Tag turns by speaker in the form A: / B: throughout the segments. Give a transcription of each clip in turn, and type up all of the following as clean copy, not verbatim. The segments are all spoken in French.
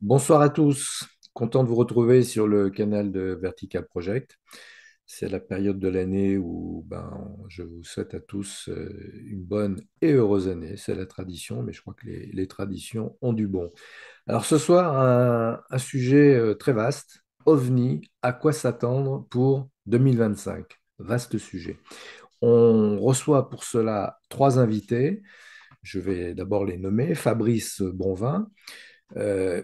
A: Bonsoir à tous, content de vous retrouver sur le canal de Vertical Project. C'est la période de l'année où je vous souhaite à tous une bonne et heureuse année. C'est la tradition, mais je crois que les traditions ont du bon. Alors ce soir, un sujet très vaste, OVNI, à quoi s'attendre pour 2025? Vaste sujet. On reçoit pour cela trois invités. Je vais d'abord les nommer. Fabrice Bonvin,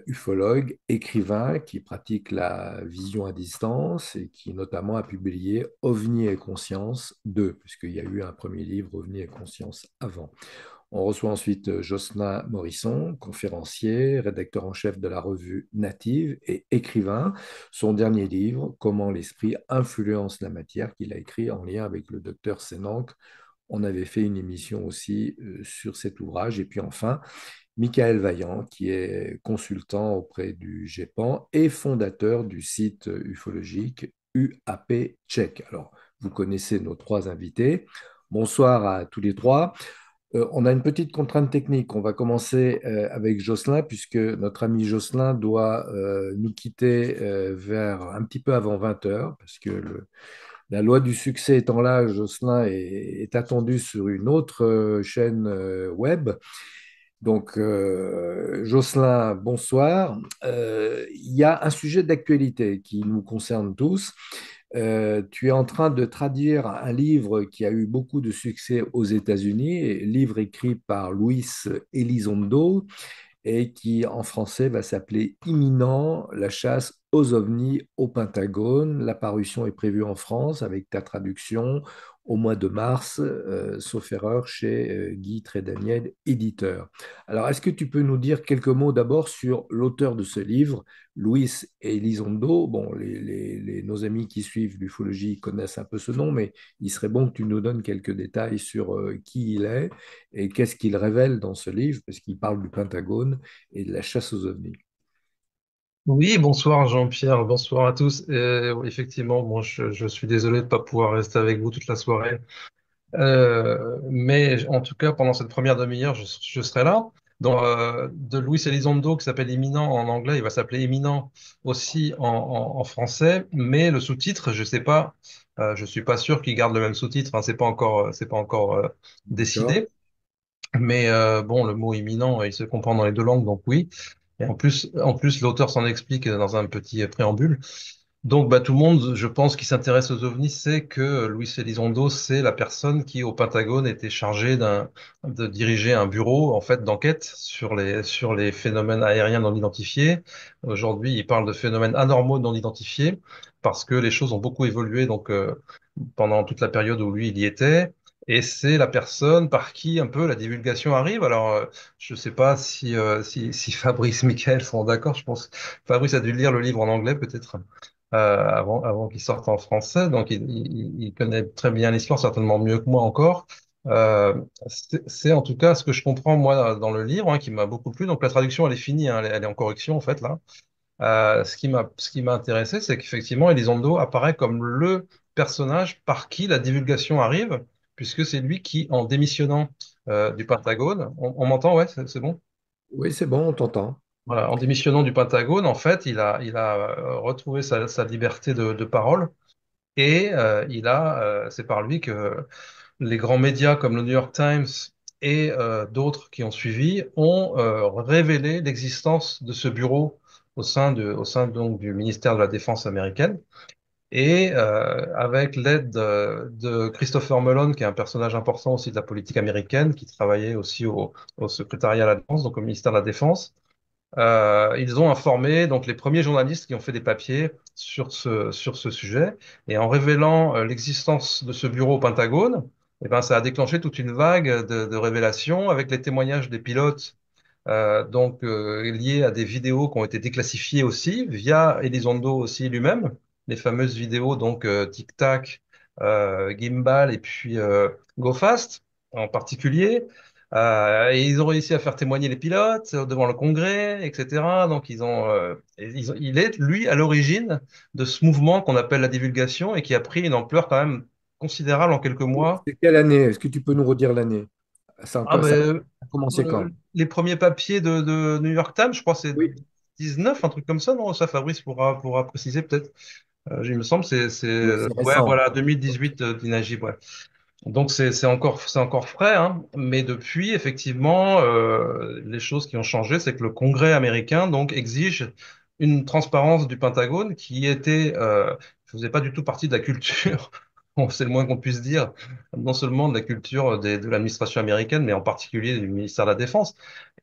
A: ufologue, écrivain qui pratique la vision à distance et qui notamment a publié OVNI et conscience 2, puisqu'il y a eu un premier livre, OVNI et conscience, avant. On reçoit ensuite Jocelyn Morisson, conférencier, rédacteur en chef de la revue Native et écrivain. Son dernier livre, Comment l'esprit influence la matière, qu'il a écrit en lien avec le docteur Sénanque. On avait fait une émission aussi sur cet ouvrage. Et puis enfin, Michael Vaillant, qui est consultant auprès du GEPAN et fondateur du site ufologique UAP Tchèque. Alors, vous connaissez nos trois invités. Bonsoir à tous les trois. On a une petite contrainte technique. On va commencer avec Jocelyn, puisque notre ami Jocelyn doit nous quitter vers un petit peu avant 20 heures, parce que la loi du succès étant là, Jocelyn est attendu sur une autre chaîne web. Donc, Jocelyn, bonsoir. Il y a un sujet d'actualité qui nous concerne tous. Tu es en train de traduire un livre qui a eu beaucoup de succès aux États-Unis, livre écrit par Luis Elizondo, et qui en français va s'appeler Imminent, la chasse aux ovnis au Pentagone. La parution est prévue en France avec ta traduction au mois de mars, sauf erreur, chez Guy Trédaniel, éditeur. Alors, est-ce que tu peux nous dire quelques mots d'abord sur l'auteur de ce livre, Luis Elizondo? Bon, nos amis qui suivent l'ufologie connaissent un peu ce nom, mais il serait bon que tu nous donnes quelques détails sur qui il est et qu'est-ce qu'il révèle dans ce livre, parce qu'il parle du Pentagone et de la chasse aux ovnis.
B: Oui, bonsoir Jean-Pierre, bonsoir à tous. Oui, effectivement, bon, je suis désolé de ne pas pouvoir rester avec vous toute la soirée. Mais en tout cas, pendant cette première demi-heure, je serai là. De Luis Elizondo, qui s'appelle Imminent en anglais, il va s'appeler Imminent aussi en français. Mais le sous-titre, je sais pas, je suis pas sûr qu'il garde le même sous-titre. Hein, c'est pas encore
A: D'accord?
B: décidé. Mais bon, le mot imminent, il se comprend dans les deux langues, donc oui. Et en plus, l'auteur s'en explique dans un petit préambule. Donc, bah, tout le monde, je pense, qui s'intéresse aux ovnis, sait que Luis Elizondo, c'est la personne qui, au Pentagone, était chargée de diriger un bureau, en fait, d'enquête sur les phénomènes aériens non identifiés. Aujourd'hui, il parle de phénomènes anormaux non identifiés parce que les choses ont beaucoup évolué, donc, pendant toute la période où lui, il y était. Et c'est la personne par qui un peu la divulgation arrive. Alors, je ne sais pas si Fabrice, Michael sont d'accord. Je pense que Fabrice a dû lire le livre en anglais peut-être avant qu'il sorte en français. Donc, il connaît très bien l'histoire, certainement mieux que moi encore. C'est en tout cas ce que je comprends moi dans le livre, hein, qui m'a beaucoup plu. Donc, la traduction, elle est finie, hein, elle est en correction en fait là. Ce qui m'a intéressé, c'est qu'effectivement, Elizondo apparaît comme le personnage par qui la divulgation arrive, puisque c'est lui qui, en démissionnant du Pentagone, on m'entend, ouais, c'est bon?
A: Oui, c'est bon, on t'entend.
B: Voilà, en démissionnant du Pentagone, en fait, il a retrouvé sa liberté de parole et c'est par lui que les grands médias comme le New York Times et d'autres qui ont suivi ont révélé l'existence de ce bureau au sein donc du ministère de la Défense américaine. Et avec l'aide de Christopher Mellon, qui est un personnage important aussi de la politique américaine, qui travaillait aussi au secrétariat à la Défense, donc au ministère de la Défense, ils ont informé donc les premiers journalistes qui ont fait des papiers sur ce sujet. Et en révélant l'existence de ce bureau au Pentagone, eh ben, ça a déclenché toute une vague de révélations avec les témoignages des pilotes, liés à des vidéos qui ont été déclassifiées aussi via Elizondo aussi lui-même, les fameuses vidéos donc Tic Tac, Gimbal et puis Go Fast en particulier. Et ils ont réussi à faire témoigner les pilotes devant le Congrès, etc. Donc il est lui à l'origine de ce mouvement qu'on appelle la divulgation et qui a pris une ampleur quand même considérable en quelques mois.
A: C'est quelle année? Est-ce que tu peux nous redire l'année?
B: Ah
A: Ça
B: ben,
A: a commencé quand?
B: les premiers papiers de New York Times, je crois, c'est
A: Oui.
B: 2019, un truc comme ça, non? Ça, Fabrice pourra préciser peut-être. Il me semble,
A: Oui, c'est
B: ouais,
A: récent.
B: voilà, 2018 d'Inagib, ouais. Donc c'est encore frais, hein. Mais depuis, effectivement, les choses qui ont changé, c'est que le Congrès américain donc exige une transparence du Pentagone qui faisait pas du tout partie de la culture. Bon, c'est le moins qu'on puisse dire, non seulement de la culture de l'administration américaine, mais en particulier du ministère de la Défense.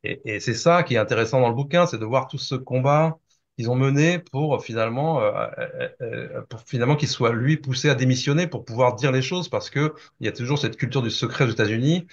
B: Et c'est ça qui est intéressant dans le bouquin, c'est de voir tout ce combat qu'ils ont mené pour finalement qu'il soit lui poussé à démissionner pour pouvoir dire les choses, parce que il y a toujours cette culture du secret aux États-Unis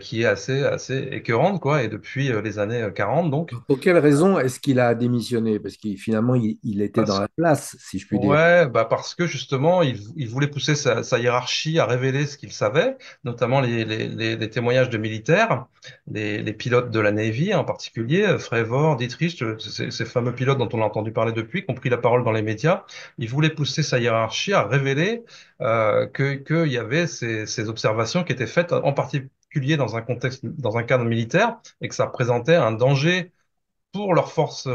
B: qui est assez écœurante, quoi, et depuis les années 40, donc.
A: Pour quelle raison est-ce qu'il a démissionné? Parce qu'il finalement, il était dans la place, si je puis dire.
B: Ouais, bah parce que justement, il voulait pousser sa hiérarchie à révéler ce qu'il savait, notamment les témoignages de militaires, les pilotes de la Navy en particulier, Frévor, Dietrich, ces fameux pilotes dont on a entendu parler depuis, qui ont pris la parole dans les médias. Il voulait pousser sa hiérarchie à révéler qu'il y avait ces observations qui étaient faites en particulier dans un contexte, dans un cadre militaire, et que ça représentait un danger pour leurs forces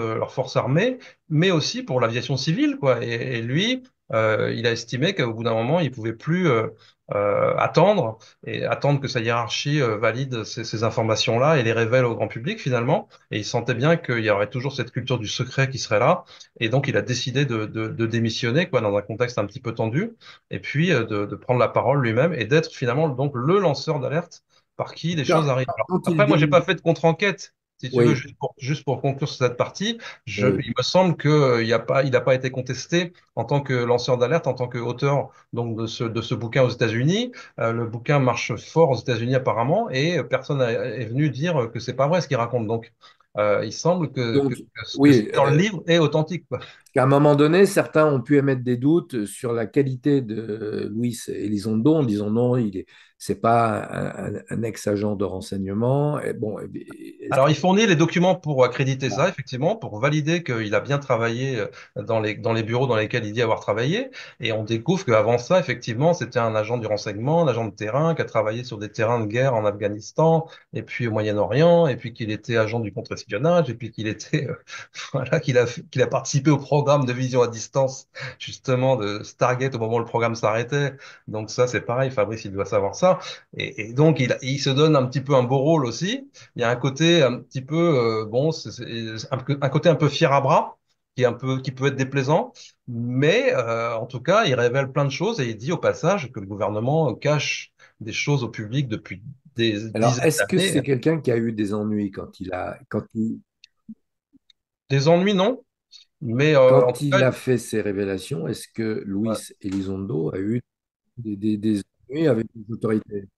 B: armées, mais aussi pour l'aviation civile, quoi. Et lui, il a estimé qu'au bout d'un moment, il pouvait plus attendre et attendre que sa hiérarchie valide ces informations-là et les révèle au grand public finalement. Et il sentait bien qu'il y aurait toujours cette culture du secret qui serait là. Et donc, il a décidé de démissionner, quoi, dans un contexte un petit peu tendu, et puis de prendre la parole lui-même et d'être finalement donc le lanceur d'alerte par qui les choses arrivent. Alors,
A: Quand il
B: après, moi, j'ai pas
A: démissionne,
B: fait de contre-enquête. Si tu veux,
A: oui,
B: juste pour conclure sur cette partie,
A: oui.
B: il me semble que il n'a pas été contesté en tant que lanceur d'alerte, en tant qu'auteur donc de ce bouquin aux États-Unis. Le bouquin marche fort aux États-Unis apparemment, et personne est venu dire que c'est pas vrai ce qu'il raconte. Donc, il semble
A: Donc,
B: que ce
A: oui,
B: qui est dans le livre est authentique, quoi.
A: qu'à un moment donné, certains ont pu émettre des doutes sur la qualité de Luis Elizondo en disant non, c'est pas un ex-agent de renseignement. Et bon,
B: Alors, il fournit les documents pour accréditer ça, effectivement, pour valider qu'il a bien travaillé dans les bureaux dans lesquels il dit avoir travaillé. Et on découvre qu'avant ça, effectivement, c'était un agent du renseignement, un agent de terrain qui a travaillé sur des terrains de guerre en Afghanistan, et puis au Moyen-Orient, et puis qu'il était agent du contre-espionnage, et puis qu'il était, voilà, qu'il a participé au programme de vision à distance, justement, de Stargate au moment où le programme s'arrêtait. Donc ça, c'est pareil, Fabrice, il doit savoir ça. Et donc, il se donne un petit peu un beau rôle aussi. Il y a un côté un petit peu, bon, c'est un côté un peu fier à bras, qui peut être déplaisant, mais en tout cas, il révèle plein de choses et il dit au passage que le gouvernement cache des choses au public depuis des
A: alors,
B: dizaines
A: est-ce que
B: d'années.
A: c'est quelqu'un qui a eu des ennuis
B: Des ennuis, non, mais en
A: quand
B: tout cas,
A: il a fait ces révélations? Est-ce que
B: ouais.
A: Luis Elizondo a eu des ennuis avec les autorités?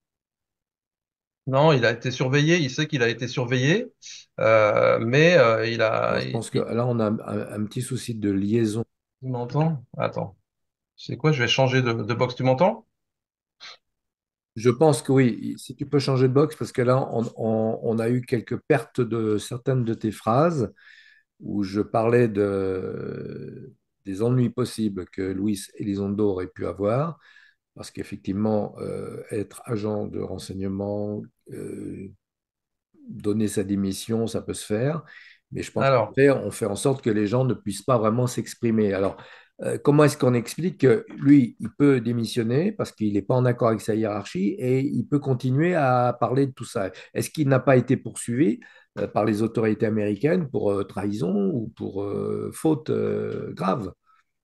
B: Non, il a été surveillé, il sait qu'il a été surveillé, mais
A: Alors, je pense que là, on a un petit souci de liaison.
B: tu m'entends? Attends, c'est quoi? Je vais changer de box, tu m'entends?
A: Je pense que oui, si tu peux changer de box, parce que là, on a eu quelques pertes de certaines de tes phrases où je parlais des ennuis possibles que Luis Elizondo aurait pu avoir, parce qu'effectivement, être agent de renseignement, donner sa démission, ça peut se faire, mais je pense
B: Alors.
A: qu'après, on fait en sorte que les gens ne puissent pas vraiment s'exprimer. Alors, comment est-ce qu'on explique que lui, il peut démissionner parce qu'il n'est pas en accord avec sa hiérarchie et il peut continuer à parler de tout ça? Est-ce qu'il n'a pas été poursuivi par les autorités américaines pour trahison ou pour faute grave?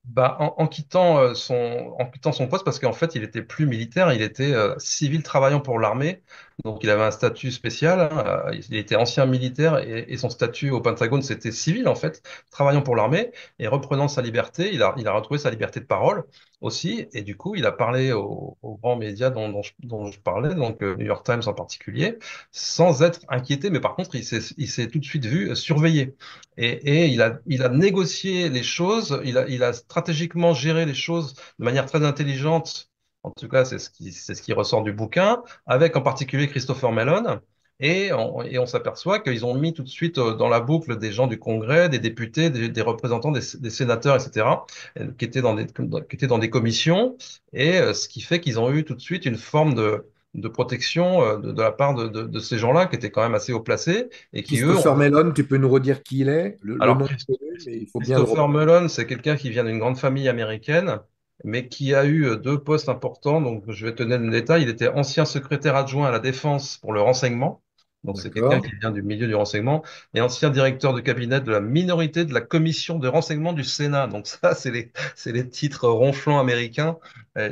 B: Bah, en quittant son poste, parce qu'en fait, il était plus militaire, il était civil travaillant pour l'armée, donc il avait un statut spécial, hein, il était ancien militaire et son statut au Pentagone, c'était civil en fait, travaillant pour l'armée et reprenant sa liberté, il a retrouvé sa liberté de parole aussi, et du coup, il a parlé aux grands médias dont je parlais, donc New York Times en particulier, sans être inquiété, mais par contre, il s'est tout de suite vu surveillé. Et il a négocié les choses, il a stratégiquement géré les choses de manière très intelligente. En tout cas, c'est ce qui ressort du bouquin, avec en particulier Christopher Mellon. Et on s'aperçoit qu'ils ont mis tout de suite dans la boucle des gens du Congrès, des députés, des représentants, des sénateurs, etc., qui étaient dans qui étaient dans des commissions. Et ce qui fait qu'ils ont eu tout de suite une forme de protection de la part de ces gens-là qui étaient quand même assez haut placés et qui, eux,
A: Christopher Mellon, tu peux nous redire qui il est? Le
B: alors,
A: nom est connu, mais il faut bien le
B: Christopher
A: reprendre.
B: Mellon, c'est quelqu'un qui vient d'une grande famille américaine, mais qui a eu deux postes importants. Donc, je vais te donner le détail. Il était ancien secrétaire adjoint à la Défense pour le renseignement. Donc, c'est quelqu'un
A: D'accord.
B: qui vient du milieu du renseignement et ancien directeur de cabinet de la minorité de la commission de renseignement du Sénat. Donc, ça, c'est les titres ronflants américains.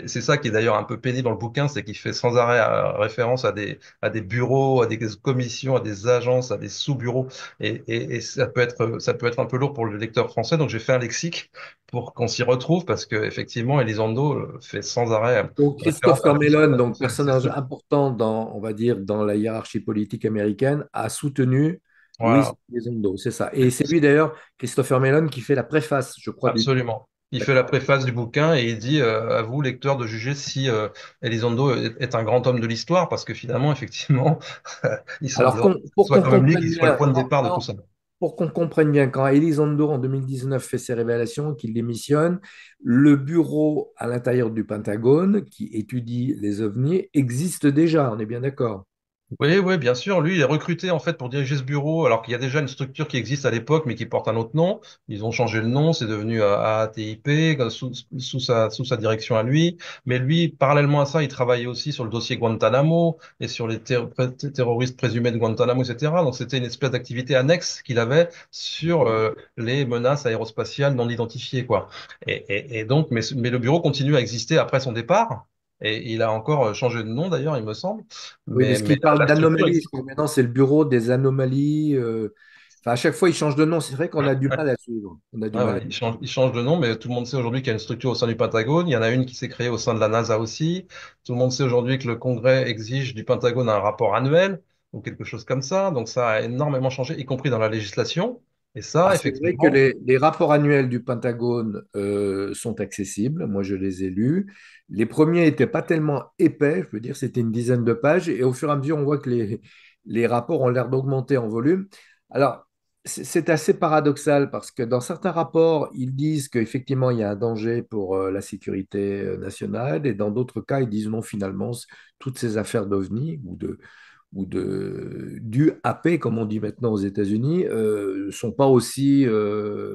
B: C'est ça qui est d'ailleurs un peu pénible dans le bouquin, c'est qu'il fait sans arrêt référence à des bureaux, à des commissions, à des agences, à des sous-bureaux. Et ça peut être un peu lourd pour le lecteur français, donc j'ai fait un lexique pour qu'on s'y retrouve, parce que effectivement, Elizondo fait sans arrêt
A: Donc
B: référence à
A: Christopher Mellon, donc
B: c'est
A: personnage important dans, on va dire, dans la hiérarchie politique américaine, a soutenu Luis
B: voilà,
A: Elizondo, c'est ça. Et c'est lui d'ailleurs, Christopher Mellon, qui fait la préface, je crois, du.
B: absolument. Il fait la
A: D'accord.
B: préface du bouquin et il dit à vous, lecteurs, de juger si Elizondo est un grand homme de l'histoire, parce que finalement, effectivement, il
A: Alors
B: semblerait que ce
A: pour
B: soit
A: qu'on
B: quand même lui qui
A: comprenne
B: soit le
A: bien,
B: point de départ de tout ça.
A: pour qu'on comprenne bien, quand Elizondo en 2019 fait ses révélations, qu'il démissionne, le bureau à l'intérieur du Pentagone qui étudie les ovnis existe déjà, on est bien d'accord.
B: Oui, oui, bien sûr. Lui, il est recruté en fait pour diriger ce bureau, alors qu'il y a déjà une structure qui existe à l'époque, mais qui porte un autre nom. Ils ont changé le nom, c'est devenu AATIP sous sa direction à lui. Mais lui, parallèlement à ça, il travaillait aussi sur le dossier Guantanamo et sur les terroristes présumés de Guantanamo, etc. Donc c'était une espèce d'activité annexe qu'il avait sur
A: D'accord.
B: les menaces aérospatiales non identifiées, quoi. Et donc, mais le bureau continue à exister après son départ. Et il a encore changé de nom d'ailleurs, il me semble.
A: Oui,
B: Mais,
A: parce qu'il
B: la
A: parle
B: structure
A: d'anomalies. Je
B: existe.
A: crois que maintenant, c'est le bureau des anomalies. Enfin, à chaque fois, il change de nom. C'est vrai qu'on a du mal à suivre. On a du
B: Ouais,
A: mal
B: ouais, il change de nom, mais tout le monde sait aujourd'hui qu'il y a une structure au sein du Pentagone. Il y en a une qui s'est créée au sein de la NASA aussi. Tout le monde sait aujourd'hui que le Congrès exige du Pentagone un rapport annuel ou quelque chose comme ça. Donc ça a énormément changé, y compris dans la législation. Et ça,
A: Alors, c'est vrai que
B: effectivement,
A: les rapports annuels du Pentagone sont accessibles. Moi, je les ai lus. Les premiers n'étaient pas tellement épais. Je veux dire, c'était une dizaine de pages. Et au fur et à mesure, on voit que les rapports ont l'air d'augmenter en volume. Alors, c'est assez paradoxal parce que dans certains rapports, ils disent qu'effectivement, il y a un danger pour la sécurité nationale. Et dans d'autres cas, ils disent non, finalement, toutes ces affaires d'OVNI du AP, comme on dit maintenant aux États-Unis, sont pas aussi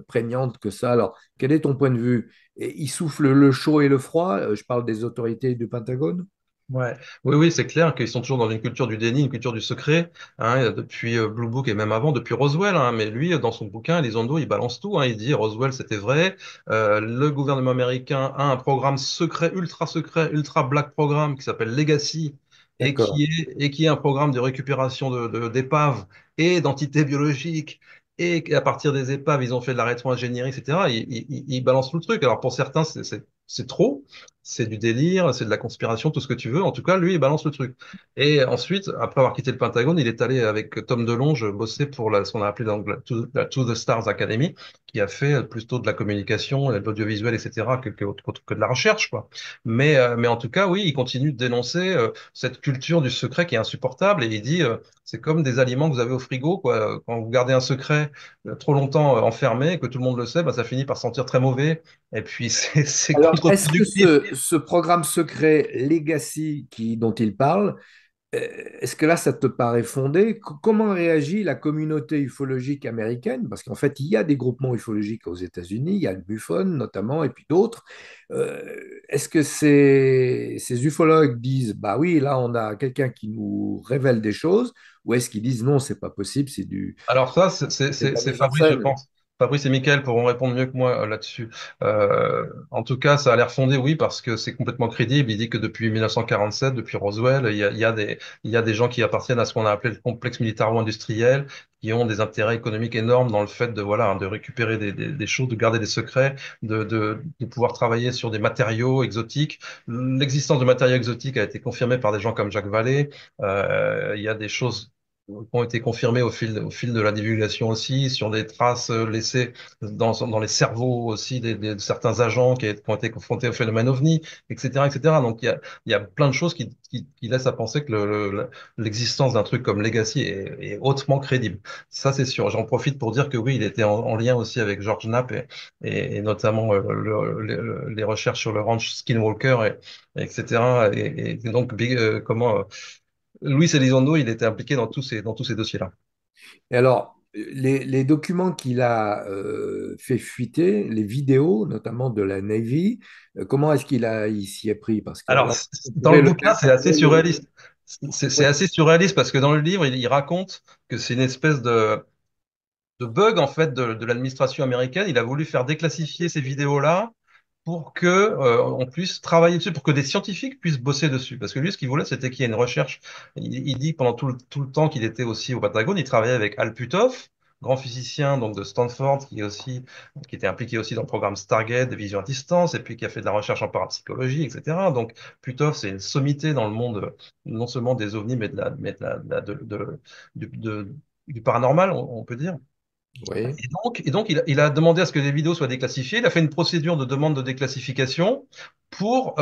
A: prégnantes que ça. Alors, quel est ton point de vue? Et il souffle le chaud et le froid. Je parle des autorités du Pentagone.
B: ouais, oui, oui, c'est clair qu'ils sont toujours dans une culture du déni, une culture du secret, hein, depuis Blue Book et même avant, depuis Roswell. Hein, mais lui, dans son bouquin, Elizondo, il balance tout. Hein, il dit Roswell, c'était vrai. Le gouvernement américain a un programme secret, ultra black programme qui s'appelle Legacy
A: D'accord.
B: et qui est un programme de récupération d'épaves et d'entités biologiques. Et à partir des épaves, ils ont fait de la rétro-ingénierie, etc. Il balance tout le truc. Alors pour certains, c'est trop. C'est du délire, c'est de la conspiration, tout ce que tu veux. En tout cas, lui, il balance le truc. Et ensuite, après avoir quitté le Pentagone, il est allé avec Tom DeLonge bosser pour ce qu'on a appelé donc la To the Stars Academy, qui a fait plutôt de la communication, de l'audiovisuel, etc., que de la recherche, quoi. Mais en tout cas, oui, il continue de dénoncer cette culture du secret qui est insupportable. Et il dit, c'est comme des aliments que vous avez au frigo, quoi. Quand vous gardez un secret trop longtemps enfermé, et que tout le monde le sait, bah, ça finit par sentir très mauvais. Et puis, c'est
A: Alors, est-ce que
B: contre-productif.
A: ce programme secret Legacy dont il parle, est-ce que là, ça te paraît fondé? Comment réagit la communauté ufologique américaine? Parce qu'en fait, il y a des groupements ufologiques aux États-Unis, il y a le MUFON notamment, et puis d'autres. Euh, Est-ce que ces ufologues disent, bah oui, là, on a quelqu'un qui nous révèle des choses, ou est-ce qu'ils disent, non, c'est pas possible,
B: Alors ça,
A: c'est de la
B: c'est
A: mise en
B: Fabrice, je
A: scène?
B: pense. Fabrice et Mickaël pourront répondre mieux que moi là-dessus. En tout cas, ça a l'air fondé, oui, parce que c'est complètement crédible. Il dit que depuis 1947, depuis Roswell, il y a des gens qui appartiennent à ce qu'on a appelé le complexe militaro-industriel, qui ont des intérêts économiques énormes dans le fait de, voilà, de récupérer des choses, de garder des secrets, de pouvoir travailler sur des matériaux exotiques. L'existence de matériaux exotiques a été confirmée par des gens comme Jacques Vallée. Il y a des choses ont été confirmés au fil de la divulgation aussi, sur des traces laissées dans les cerveaux aussi de certains agents qui ont été confrontés au phénomène OVNI, etc., etc. Donc il y a plein de choses qui laissent à penser que l'existence d'un truc comme Legacy est hautement crédible. Ça, c'est sûr. J'en profite pour dire que oui, il était en lien aussi avec George Knapp et notamment les recherches sur le ranch Skinwalker, etc. Et donc, Luis Elizondo, il était impliqué dans tous ces dossiers-là.
A: Et alors, les documents qu'il a fait fuiter, les vidéos, notamment de la Navy, comment est-ce il s'y est pris? Parce que
B: Alors,
A: alors, on
B: dans le
A: pourrait
B: bouquin, c'est assez
A: le-
B: surréaliste. C'est assez surréaliste parce que dans le livre, il raconte que c'est une espèce de bug en fait de l'administration américaine. Il a voulu faire déclassifier ces vidéos-là pour que on puisse travailler dessus, pour que des scientifiques puissent bosser dessus. Parce que lui, ce qu'il voulait, c'était qu'il y ait une recherche. Il dit que pendant tout le temps qu'il était aussi au Pentagone, il travaillait avec Al Puthoff, grand physicien donc de Stanford, qui était impliqué aussi dans le programme Stargate, de vision à distance, et puis qui a fait de la recherche en parapsychologie, etc. Donc Puthoff, c'est une sommité dans le monde, non seulement des ovnis, mais du paranormal, on peut dire.
A: Oui,
B: Et donc il a demandé à ce que les vidéos soient déclassifiées. Il a fait une procédure de demande de déclassification pour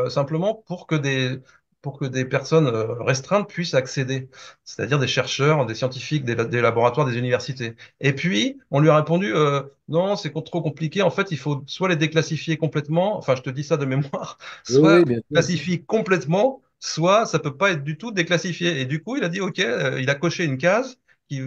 B: simplement pour que des personnes restreintes puissent accéder, c'est-à-dire des chercheurs, des scientifiques, des laboratoires, des universités. Et puis on lui a répondu non, c'est trop compliqué. En fait, il faut soit les déclassifier complètement. Enfin, je te dis ça de mémoire,
A: oui,
B: soit
A: oui, bien sûr.
B: classifier complètement, soit ça peut pas être du tout déclassifié. Et du coup, il a dit OK, il a coché une case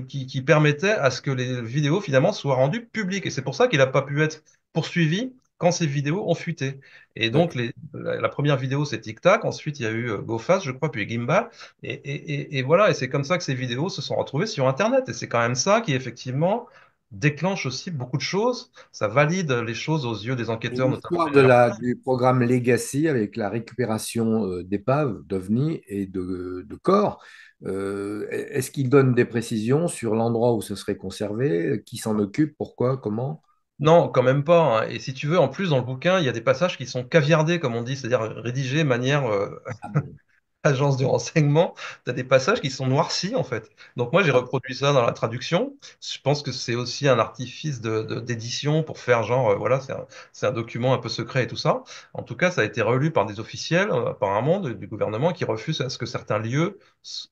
B: qui permettait à ce que les vidéos finalement soient rendues publiques. Et c'est pour ça qu'il n'a pas pu être poursuivi quand ces vidéos ont fuité. Et donc
A: D'accord.
B: la première vidéo c'est Tic Tac, ensuite il y a eu GoFast, je crois, puis Gimbal. Et voilà, et c'est comme ça que ces vidéos se sont retrouvées sur Internet. Et c'est quand même ça qui effectivement déclenche aussi beaucoup de choses. Ça valide les choses aux yeux des
A: Et
B: enquêteurs, notamment
A: l'histoire
B: du New York Times.
A: du programme Legacy avec la récupération d'épaves, d'ovnis et de corps, est-ce qu'il donne des précisions sur l'endroit où ce serait conservé, qui s'en occupe, pourquoi, comment?
B: Non, quand même pas, hein. Et si tu veux, en plus, dans le bouquin, il y a des passages qui sont caviardés, comme on dit, c'est-à-dire rédigés de manière
A: Ah bon.
B: agence de renseignement, tu as des passages qui sont noircis en fait. Donc moi j'ai
A: Ah,
B: reproduit ça dans la traduction. Je pense que c'est aussi un artifice d'édition pour faire genre, voilà, c'est un document un peu secret et tout ça. En tout cas, ça a été relu par des officiels apparemment du gouvernement qui refusent à ce que certains lieux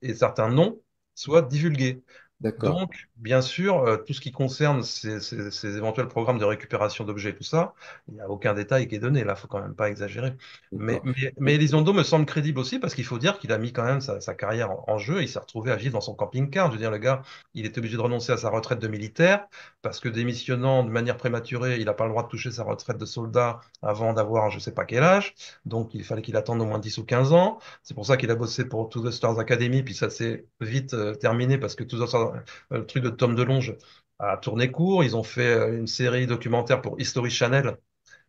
B: et certains noms soient divulgués.
A: d'accord,
B: Donc, bien sûr, tout ce qui concerne ces éventuels programmes de récupération d'objets et tout ça, il n'y a aucun détail qui est donné. Là, faut quand même pas exagérer.
A: d'accord.
B: Mais Elizondo me semble crédible aussi parce qu'il faut dire qu'il a mis quand même sa carrière en jeu. Il s'est retrouvé à vivre dans son camping-car. Je veux dire, le gars, il est obligé de renoncer à sa retraite de militaire parce que démissionnant de manière prématurée, il n'a pas le droit de toucher sa retraite de soldat avant d'avoir je sais pas quel âge. Donc, il fallait qu'il attende au moins 10 ou 15 ans. C'est pour ça qu'il a bossé pour To The Stars Academy. Puis ça s'est vite terminé parce que To The Stars, le truc de Tom DeLonge a tourné court. Ils ont fait une série documentaire pour History Channel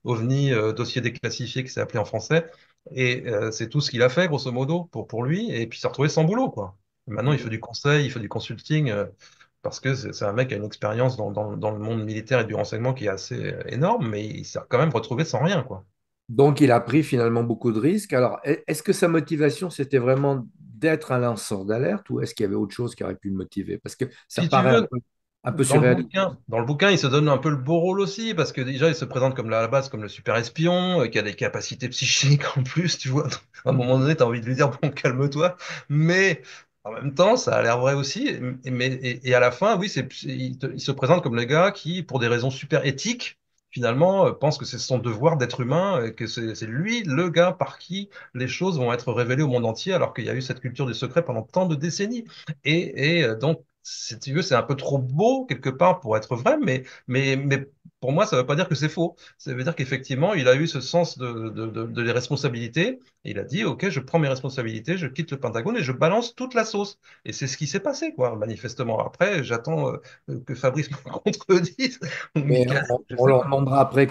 B: OVNI, dossier déclassifié qui s'est appelé en français. Et c'est tout ce qu'il a fait, grosso modo, pour lui. Et puis il s'est retrouvé sans boulot, quoi. Et maintenant, il fait du conseil, il fait du consulting, parce que c'est un mec qui a une expérience dans le monde militaire et du renseignement qui est assez énorme, mais il s'est quand même retrouvé sans rien, quoi.
A: Donc, il a pris finalement beaucoup de risques. Alors, est-ce que sa motivation, c'était vraiment d'être un lanceur d'alerte ou est-ce qu'il y avait autre chose qui aurait pu le motiver? Parce que ça
B: Si tu
A: paraît
B: veux,
A: un peu surréaliste.
B: dans le bouquin, il se donne un peu le beau rôle aussi, parce que déjà, il se présente comme à la base comme le super espion, qui a des capacités psychiques en plus, tu vois. Donc, à un moment donné, tu as envie de lui dire, bon, calme-toi. Mais en même temps, ça a l'air vrai aussi. Et à la fin, oui, il se présente comme le gars qui, pour des raisons super éthiques, finalement, pense que c'est son devoir d'être humain, et que c'est lui, le gars par qui les choses vont être révélées au monde entier, alors qu'il y a eu cette culture du secret pendant tant de décennies. Donc, si tu veux, c'est un peu trop beau quelque part pour être vrai, mais pour moi, ça ne veut pas dire que c'est faux. Ça veut dire qu'effectivement, il a eu ce sens de les responsabilités. Et il a dit, OK, je prends mes responsabilités, je quitte le Pentagone et je balance toute la sauce. Et c'est ce qui s'est passé, quoi, manifestement. Après, j'attends que Fabrice me contredise, ou
A: Mais
B: Michael, je
A: on
B: sais
A: leur
B: pas.
A: demandera après,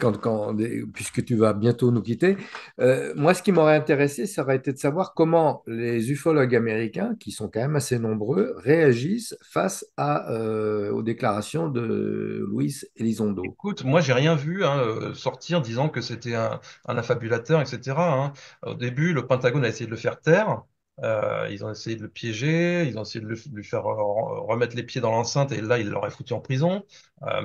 A: puisque tu vas bientôt nous quitter. Moi, ce qui m'aurait intéressé, ça aurait été de savoir comment les ufologues américains, qui sont quand même assez nombreux, réagissent face aux déclarations de Luis Elizondo.
B: Écoute, moi, j'ai rien vu hein, sortir disant que c'était un affabulateur, etc. hein. Au début, le Pentagone a essayé de le faire taire. Ils ont essayé de le piéger, ils ont essayé de lui faire remettre les pieds dans l'enceinte et là, il l'aurait foutu en prison,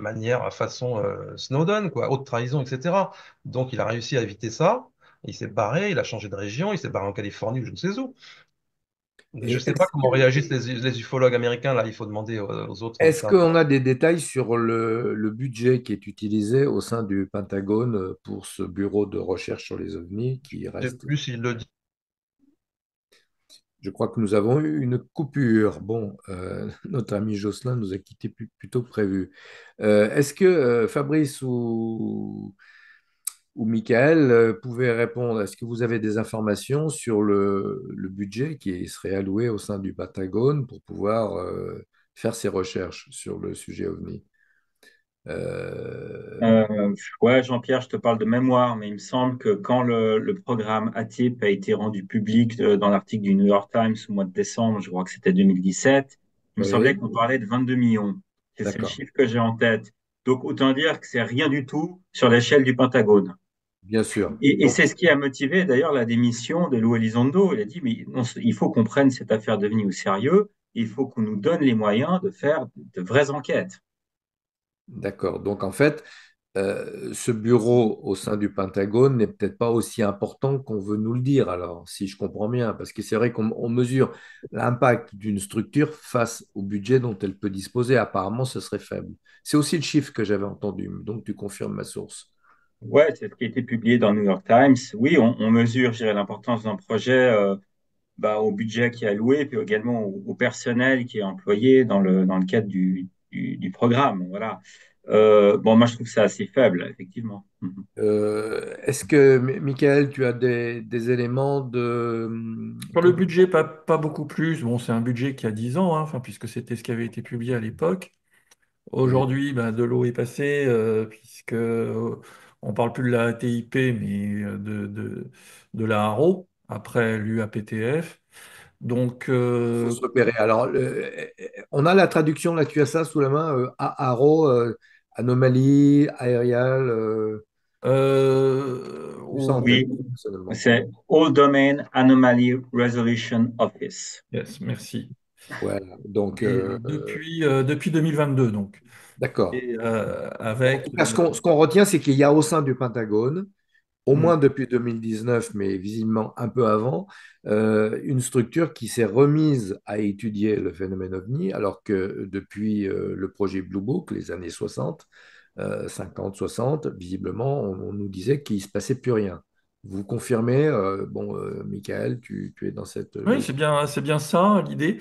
B: manière, façon Snowden, quoi, haute trahison, etc. Donc, il a réussi à éviter ça. Il s'est barré, il a changé de région, il s'est barré en Californie ou je ne sais où. Je ne
A: Et
B: sais pas comment réagissent les ufologues américains, là, il faut demander aux autres
A: est-ce
B: observateurs.
A: qu'on a des détails sur le budget qui est utilisé au sein du Pentagone pour ce bureau de recherche sur les ovnis qui
B: Je sais
A: reste?
B: plus s'il le dit.
A: Je crois que nous avons eu une coupure. Bon, notre ami Jocelyn nous a quittés plus tôt que prévu. Est-ce que Fabrice ou Michael pouvaient répondre? Est-ce que vous avez des informations sur le budget qui serait alloué au sein du Pentagone pour pouvoir faire ces recherches sur le sujet OVNI? Euh,
C: Ouais, Jean-Pierre, je te parle de mémoire, mais il me semble que quand le programme ATIP a été rendu public dans l'article du New York Times au mois de décembre, je crois que c'était 2017, il me semblait
A: oui,
C: qu'on parlait de 22 millions. C'est le
A: d'accord,
C: chiffre que j'ai en tête. Donc, autant dire que c'est rien du tout sur l'échelle du Pentagone.
A: bien sûr.
C: Et
A: Donc,
C: c'est ce qui a motivé d'ailleurs la démission de Lou Elizondo. Il a dit, mais non, il faut qu'on prenne cette affaire devenue au sérieux, il faut qu'on nous donne les moyens de faire de vraies enquêtes.
A: d'accord. Donc, en fait, ce bureau au sein du Pentagone n'est peut-être pas aussi important qu'on veut nous le dire, alors, si je comprends bien, parce que c'est vrai qu'on mesure l'impact d'une structure face au budget dont elle peut disposer. Apparemment, ce serait faible. C'est aussi le chiffre que j'avais entendu, donc tu confirmes ma source.
C: Ouais, c'est ce qui a été publié dans le New York Times. Oui, on mesure, je dirais, l'importance d'un projet au budget qui est alloué, puis également au personnel qui est employé dans le cadre du programme. Voilà. Bon, moi, je trouve ça assez faible, effectivement. Mhm.
A: Est-ce que, Michael, tu as des éléments de
D: Sur le budget, pas beaucoup plus. Bon, c'est un budget qui a 10 ans, hein, enfin, puisque c'était ce qui avait été publié à l'époque.
A: Oui,
D: Aujourd'hui, ben, de l'eau est passée, puisque on parle plus de la TIP, mais de la Haro, après l'UAPTF. Donc,
A: il faut se repérer. Alors, on a la traduction, là, tu as ça sous la main, ARO, anomalie aériale, plus ça en tête,
D: oh,
C: Oui,
A: personnellement.
C: c'est All Domain Anomaly Resolution Office.
D: yes, merci.
A: Voilà, donc,
D: Et depuis 2022, donc.
A: d'accord.
D: Et
A: En
D: avec
A: tout cas, ce qu'on retient, c'est qu'il y a au sein du Pentagone, au
D: Hmm.
A: moins depuis 2019, mais visiblement un peu avant, une structure qui s'est remise à étudier le phénomène OVNI, alors que depuis le projet Blue Book, les années 60, 50, 60, visiblement, on nous disait qu'il ne se passait plus rien. Vous confirmez, bon, Michael, tu es dans cette
D: Oui,
A: logique.
D: c'est bien ça l'idée.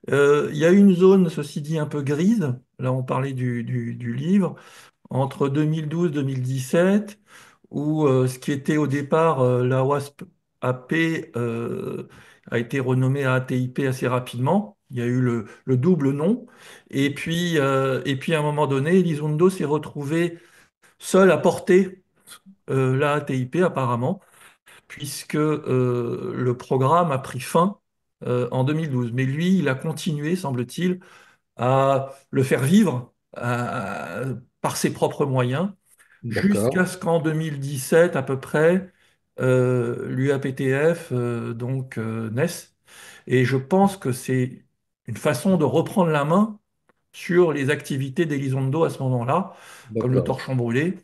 D: Il y a une zone, ceci dit, un peu grise. Là, on parlait du livre. Entre 2012-2017, où ce qui était au départ la WASP AP a été renommé à ATIP assez rapidement. Il y a eu le double nom. Et puis, à un moment donné, Elizondo s'est retrouvé seul à porter la ATIP apparemment, puisque le programme a pris fin en 2012. Mais lui, il a continué, semble-t-il, à le faire vivre par ses propres moyens
A: D'accord,
D: jusqu'à ce qu'en 2017 à peu près, l'UAPTF naisse. Et je pense que c'est une façon de reprendre la main sur les activités d'Elizondo à ce moment-là, comme le
A: d'accord,
D: torchon brûlé,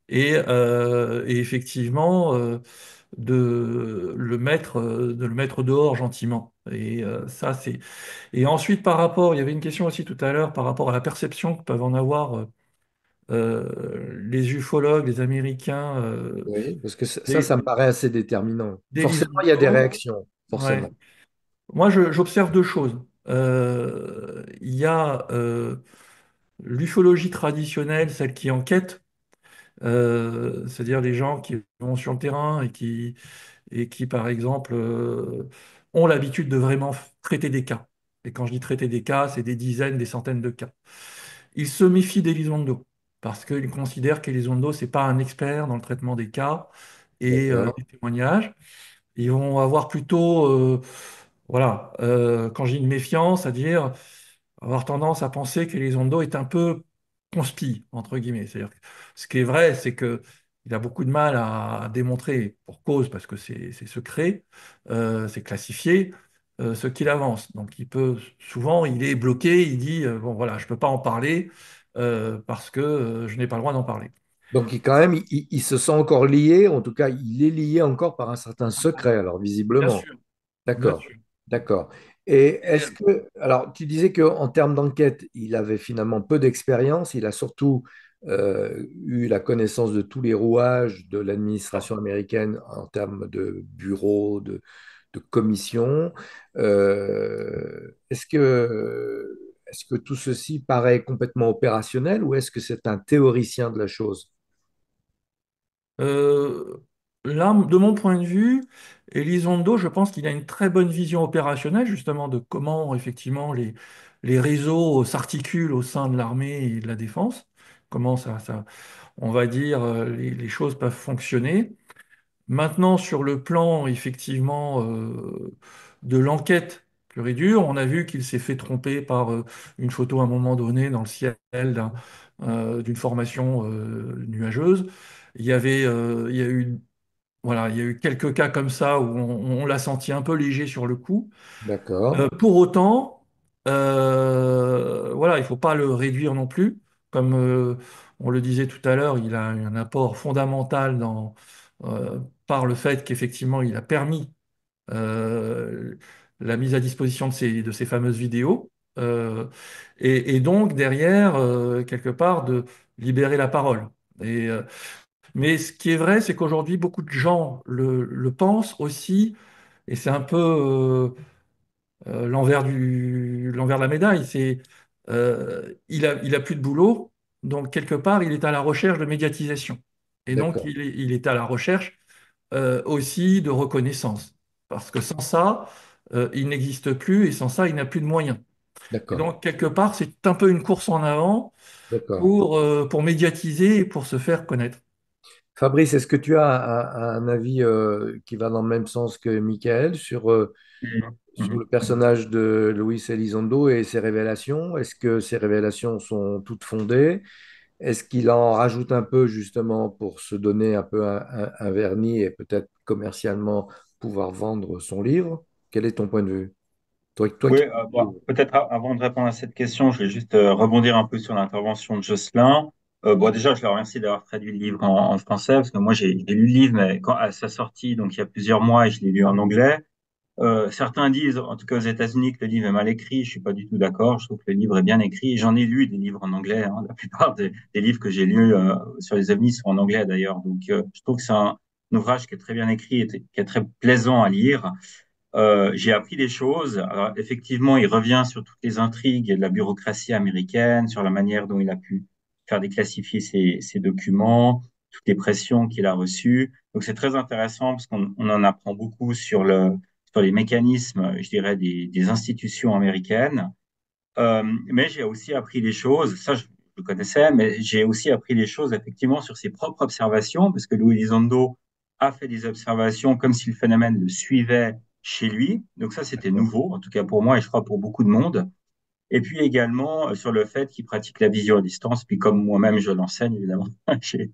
D: et effectivement de le mettre dehors gentiment. Et ça, c'est. Et ensuite, il y avait une question aussi tout à l'heure par rapport à la perception que peuvent en avoir les ufologues, les Américains,
A: oui, parce que ça
D: des,
A: me paraît assez déterminant. Forcément, il y a des
D: d'Elizondo.
A: réactions,
D: Ouais.
A: forcément.
D: Moi, j'observe deux choses. Il y a l'ufologie traditionnelle, celle qui enquête, c'est-à-dire les gens qui vont sur le terrain et qui par exemple, ont l'habitude de vraiment traiter des cas. Et quand je dis traiter des cas, c'est des dizaines, des centaines de cas. Ils se méfient d'Elizondo parce qu'ils considèrent qu'Elizondo, c'est pas un expert dans le traitement des cas et
A: D'accord,
D: des témoignages. Ils vont avoir plutôt, voilà, quand j'ai une méfiance, c'est-à-dire avoir tendance à penser qu'Elizondo est un peu conspi, entre guillemets. C'est-à-dire que ce qui est vrai, c'est que il a beaucoup de mal à démontrer pour cause, parce que c'est secret, c'est classifié, ce qu'il avance. Donc souvent, il est bloqué, il dit, bon voilà, je ne peux pas en parler parce que je n'ai pas le droit d'en parler.
A: Donc, quand même, il se sent encore lié, en tout cas, il est lié encore par un certain secret, alors
D: Bien
A: visiblement.
D: sûr, bien
A: D'accord,
D: sûr.
A: d'accord. Et
D: Et,
A: est-ce que, alors, tu disais qu'en termes d'enquête, il avait finalement peu d'expérience, il a surtout eu la connaissance de tous les rouages de l'administration américaine en termes de bureaux, de commissions. Est-ce que tout ceci paraît complètement opérationnel ou est-ce que c'est un théoricien de la chose?
D: euh, Là, de mon point de vue, Elizondo, je pense qu'il a une très bonne vision opérationnelle, justement, de comment, effectivement, les réseaux s'articulent au sein de l'armée et de la défense, comment on va dire, les choses peuvent fonctionner. Maintenant, sur le plan, effectivement, de l'enquête pure et dure, on a vu qu'il s'est fait tromper par une photo à un moment donné dans le ciel d'une formation nuageuse. Il y a eu, voilà, il y a eu quelques cas comme ça où on l'a senti un peu léger sur le coup.
A: D'accord,
D: Pour autant, voilà, il ne faut pas le réduire non plus. Comme on le disait tout à l'heure, il a un apport fondamental par le fait qu'effectivement, il a permis euh, la mise à disposition de ces fameuses vidéos. euh, et donc, derrière, quelque part, de libérer la parole. Et, mais ce qui est vrai, c'est qu'aujourd'hui, beaucoup de gens le pensent aussi, et c'est un peu l'envers de la médaille, il a plus de boulot, donc quelque part, il est à la recherche de médiatisation. Et donc,
A: d'accord,
D: il est à la recherche aussi de reconnaissance. Parce que sans ça, il n'existe plus et sans ça, il n'a plus de moyens. Et
A: d'accord,
D: donc, quelque part, c'est un peu une course en avant
A: d'accord.
D: pour médiatiser et pour se faire connaître.
A: Fabrice, est-ce que tu as un avis qui va dans le même sens que Michael
C: Mhm.
A: sur
C: Mhm.
A: le personnage de Luis Elizondo et ses révélations? Est-ce que ces révélations sont toutes fondées? Est-ce qu'il en rajoute un peu justement pour se donner un peu un vernis et peut-être commercialement pouvoir vendre son livre? Quel est ton point de vue? Toi
C: Oui,
A: qui...
C: bon, peut-être avant de répondre à cette question, je vais juste rebondir un peu sur l'intervention de Jocelyn. Bon, déjà, je le remercie d'avoir traduit le livre en français, parce que moi, j'ai lu le livre, mais quand, à sa sortie, donc il y a plusieurs mois, et je l'ai lu en anglais. Certains disent, en tout cas aux États-Unis, que le livre est mal écrit. Je suis pas du tout d'accord. Je trouve que le livre est bien écrit. J'en ai lu des livres en anglais. Hein. La plupart des livres que j'ai lus sur les ovnis sont en anglais d'ailleurs. Donc, je trouve que c'est un ouvrage qui est très bien écrit et qui est très plaisant à lire. J'ai appris des choses. Alors, effectivement, il revient sur toutes les intrigues de la bureaucratie américaine, sur la manière dont il a pu faire déclassifier ses documents, toutes les pressions qu'il a reçues. Donc, c'est très intéressant parce qu'on en apprend beaucoup sur les mécanismes, je dirais, des institutions américaines. Mais j'ai aussi appris des choses, ça je le connaissais, mais j'ai aussi appris des choses effectivement sur ses propres observations, parce que Louis Elizondo a fait des observations comme si le phénomène le suivait chez lui. Donc ça, c'était nouveau, en tout cas pour moi et je crois pour beaucoup de monde. Et puis également sur le fait qu'il pratique la vision à distance. Puis comme moi-même je l'enseigne, évidemment, j'ai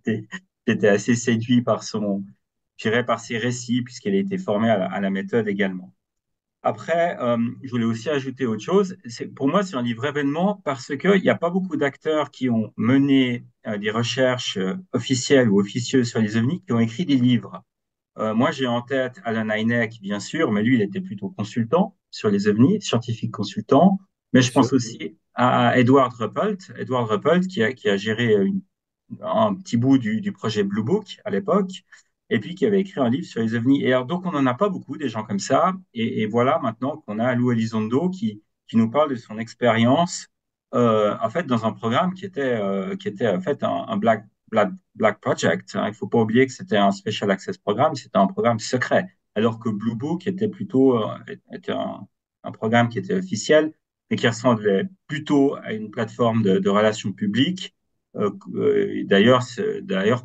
C: été assez séduit par je dirais, par ses récits, puisqu'il a été formé à la méthode également. Après, je voulais aussi ajouter autre chose. Pour moi, c'est un livre événement parce qu'il n'y a pas beaucoup d'acteurs qui ont mené des recherches officielles ou officieuses sur les ovnis qui ont écrit des livres. Moi, j'ai en tête Alan Hynek, bien sûr, mais lui, il était plutôt consultant sur les ovnis, scientifique consultant. Mais
A: Bien
C: je pense
A: sûr.
C: aussi à Edward Ruppelt, qui a géré un petit bout du projet Blue Book à l'époque, et puis qui avait écrit un livre sur les ovnis. Et alors, donc, on n'en a pas beaucoup, des gens comme ça. Et voilà maintenant qu'on a Lou Elizondo qui nous parle de son expérience, en fait, dans un programme qui était en fait un Black Project. Hein. Il ne faut pas oublier que c'était un Special Access Programme, c'était un programme secret, alors que Blue Book était un programme qui était officiel, mais qui ressemblait plutôt à une plateforme de relations publiques. D'ailleurs,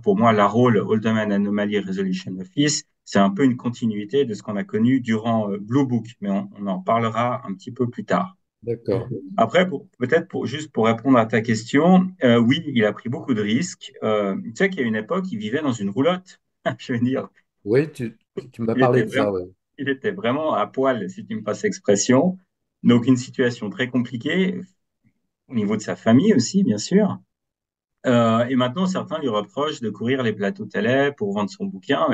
C: pour moi, la rôle Haldeman Anomaly Resolution Office, c'est un peu une continuité de ce qu'on a connu durant Blue Book, mais on en parlera un petit peu plus tard.
A: D'accord.
C: Après, peut-être juste pour répondre à ta question, oui, il a pris beaucoup de risques. Tu sais qu'il y a une époque, il vivait dans une roulotte. Je veux dire,
A: Oui, tu m'as
C: il
A: parlé
C: était
A: de ça,
C: vraiment,
A: oui.
C: il était vraiment à poil, si tu me passes l'expression. Donc, une situation très compliquée au niveau de sa famille aussi, bien sûr. Et maintenant, certains lui reprochent de courir les plateaux télé pour vendre son bouquin.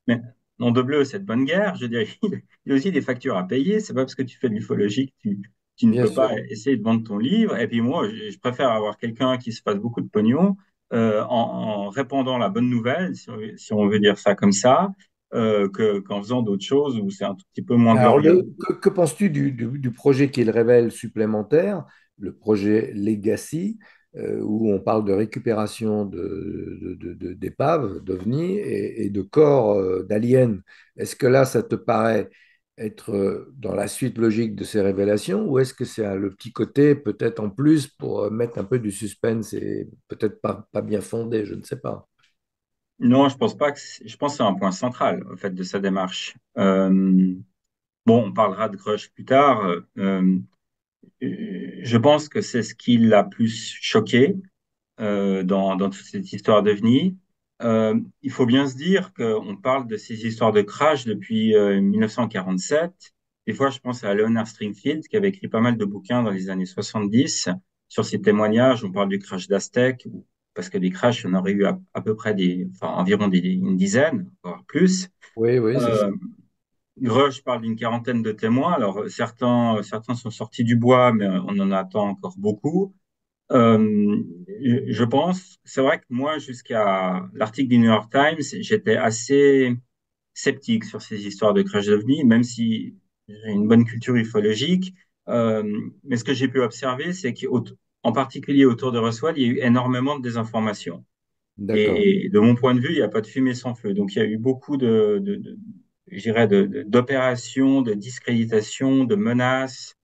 C: Mais nom de bleu, cette bonne guerre, je dirais, il y a aussi des factures à payer. C'est pas parce que tu fais de l'ufologie que tu ne
A: Bien
C: peux pas
A: sûr.
C: essayer de vendre ton livre. Et puis moi, je préfère avoir quelqu'un qui se fasse beaucoup de pognon en répandant la bonne nouvelle, si on veut dire ça comme ça, qu'en faisant d'autres choses où c'est un tout petit peu moins
A: Alors,
C: glorieux.
A: que penses-tu du projet qu'il révèle supplémentaire, le projet Legacy, où on parle de récupération d'épaves, d'ovnis et de corps d'aliens? Est-ce que là, ça te paraît être dans la suite logique de ces révélations, ou est-ce que c'est le petit côté peut-être en plus pour mettre un peu du suspense et peut-être pas bien fondé, je ne sais pas.
C: Non, je pense pas je pense que c'est un point central, en fait, de sa démarche. Bon, on parlera de Grush plus tard. Je pense que c'est ce qui l'a plus choqué dans toute cette histoire d'OVNI. Il faut bien se dire qu'on parle de ces histoires de crash depuis 1947. Des fois, je pense à Leonard Stringfield, qui avait écrit pas mal de bouquins dans les années 70 sur ces témoignages. On parle du crash d'Aztec, parce que des crashs, il y en aurait eu à peu près enfin, environ une dizaine, voire plus.
A: Oui, oui, c'est ça.
C: Euh, Grush parle d'une quarantaine de témoins. Alors, certains sont sortis du bois, mais on en attend encore beaucoup. Euh, je pense, c'est vrai que moi, jusqu'à l'article du New York Times, j'étais assez sceptique sur ces histoires de crash d'ovnis, même si j'ai une bonne culture ufologique. Mais ce que j'ai pu observer, c'est qu'en particulier autour de Roswell, il y a eu énormément de désinformation.
A: D'accord.
C: Et de mon point de vue, il n'y a pas de fumée sans feu. Donc, il y a eu beaucoup je dirais, d'opérations, de discréditations, de menaces,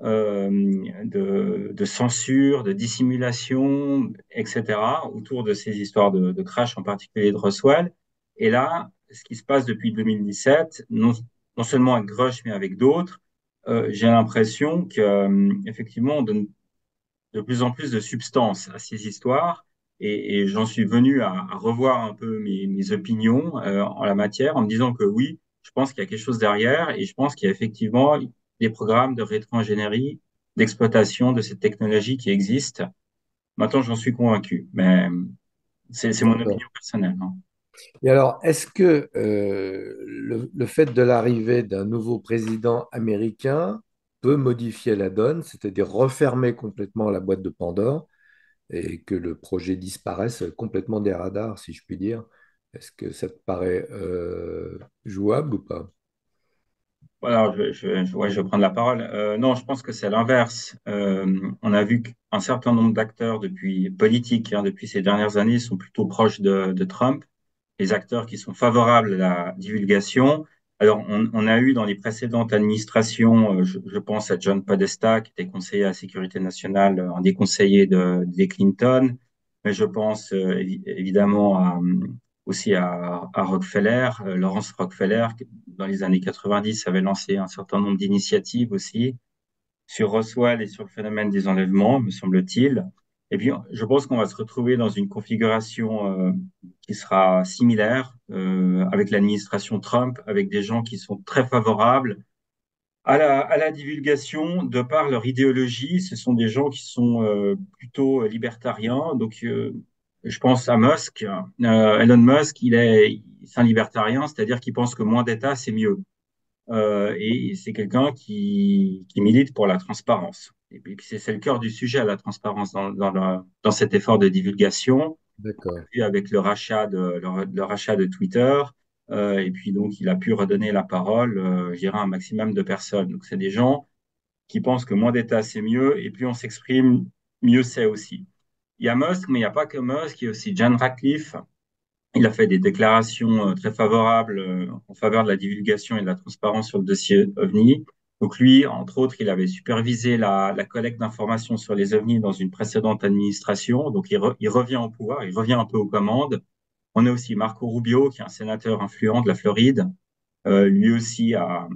C: de censure, de dissimulation, etc., autour de ces histoires de crash, en particulier de Roswell. Et là, ce qui se passe depuis 2017, non seulement avec Grush, mais avec d'autres, j'ai l'impression qu'effectivement, on donne de plus en plus de substance à ces histoires. Et j'en suis venu à revoir un peu mes opinions en la matière en me disant que oui, je pense qu'il y a quelque chose derrière et je pense qu'il y a effectivement des programmes de rétro-ingénierie, d'exploitation de cette technologie qui existent. Maintenant, j'en suis convaincu, mais c'est mon
A: D'accord.
C: opinion personnelle, hein.
A: Et alors, est-ce que le fait de l'arrivée d'un nouveau président américain peut modifier la donne, c'est-à-dire refermer complètement la boîte de Pandore et que le projet disparaisse complètement des radars, si je puis dire? Est-ce que ça te paraît jouable ou pas?
C: Voilà, ouais, je vais prendre la parole. Non, je pense que c'est l'inverse. On a vu qu'un certain nombre d'acteurs depuis politiques, hein, depuis ces dernières années, sont plutôt proches de Trump. Les acteurs qui sont favorables à la divulgation. Alors, on a eu dans les précédentes administrations, je pense à John Podesta, qui était conseiller à la sécurité nationale, un des conseillers des Clinton, mais je pense évidemment aussi à Rockefeller, Lawrence Rockefeller, qui, dans les années 90, avait lancé un certain nombre d'initiatives aussi sur Roswell et sur le phénomène des enlèvements, me semble-t-il. Et puis, je pense qu'on va se retrouver dans une configuration qui sera similaire avec l'administration Trump, avec des gens qui sont très favorables à la divulgation de par leur idéologie. Ce sont des gens qui sont plutôt libertariens. Donc, je pense à Musk. Elon Musk, c'est un libertarien, c'est-à-dire qu'il pense que moins d'État, c'est mieux. Et c'est quelqu'un qui milite pour la transparence. Et puis c'est le cœur du sujet, la transparence dans cet effort de divulgation.
A: D'accord.
C: Puis avec le rachat de Twitter, et puis donc il a pu redonner la parole, je dirais, à un maximum de personnes. Donc c'est des gens qui pensent que moins d'État c'est mieux, et plus on s'exprime, mieux c'est aussi. Il y a Musk, mais il n'y a pas que Musk, il y a aussi John Ratcliffe, il a fait des déclarations très favorables en faveur de la divulgation et de la transparence sur le dossier OVNI. Donc lui, entre autres, il avait supervisé la collecte d'informations sur les OVNI dans une précédente administration. Donc il revient au pouvoir, il revient un peu aux commandes. On a aussi Marco Rubio, qui est un sénateur influent de la Floride. Lui aussi a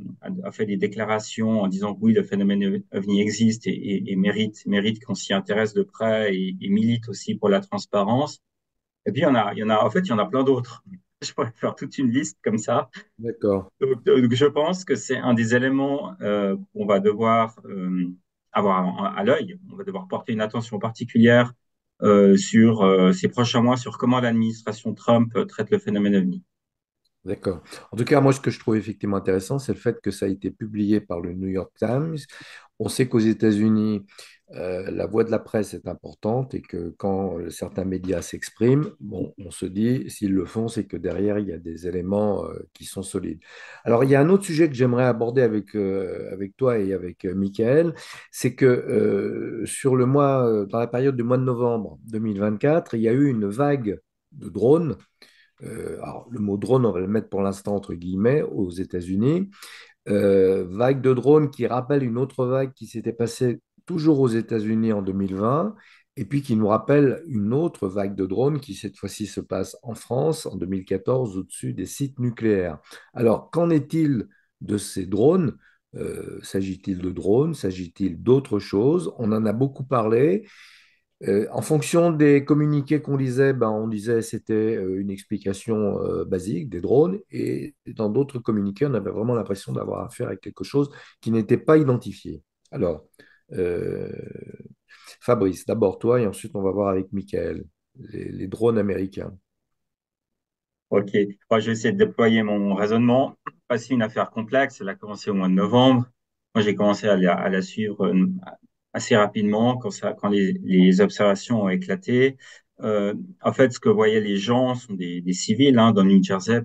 C: fait des déclarations en disant que oui, le phénomène OVNI existe et mérite qu'on s'y intéresse de près et milite aussi pour la transparence. Et puis, en fait, il y en a plein d'autres. Je pourrais faire toute une liste comme ça.
A: D'accord,
C: Donc, je pense que c'est un des éléments qu'on va devoir avoir à l'œil. On va devoir porter une attention particulière sur ces prochains mois, sur comment l'administration Trump traite le phénomène OVNI.
A: d'accord. En tout cas, moi, ce que je trouve effectivement intéressant, c'est le fait que ça a été publié par le New York Times. On sait qu'aux États-Unis, la voix de la presse est importante et que quand certains médias s'expriment, bon, on se dit, s'ils le font, c'est que derrière, il y a des éléments qui sont solides. Alors, il y a un autre sujet que j'aimerais aborder avec toi et avec Michael, c'est que dans la période du mois de novembre 2024, il y a eu une vague de drones. Alors, le mot drone, on va le mettre pour l'instant entre guillemets aux États-Unis. Vague de drones qui rappelle une autre vague qui s'était passée toujours aux États-Unis en 2020, et puis qui nous rappelle une autre vague de drones qui cette fois-ci se passe en France en 2014 au-dessus des sites nucléaires. Alors, qu'en est-il de ces drones? S'agit-il de drones? S'agit-il d'autre chose? On en a beaucoup parlé. En fonction des communiqués qu'on lisait, ben, on disait que c'était une explication basique des drones, et dans d'autres communiqués, on avait vraiment l'impression d'avoir affaire à quelque chose qui n'était pas identifié. Alors, euh, Fabrice, d'abord toi, et ensuite on va voir avec Michael, les drones américains.
C: Ok, moi, je vais essayer de déployer mon raisonnement. C'est une affaire complexe, elle a commencé au mois de novembre. Moi, j'ai commencé à la suivre assez rapidement quand les observations ont éclaté. Euh, En fait, ce que voyaient les gens sont des civils, hein, dans le New Jersey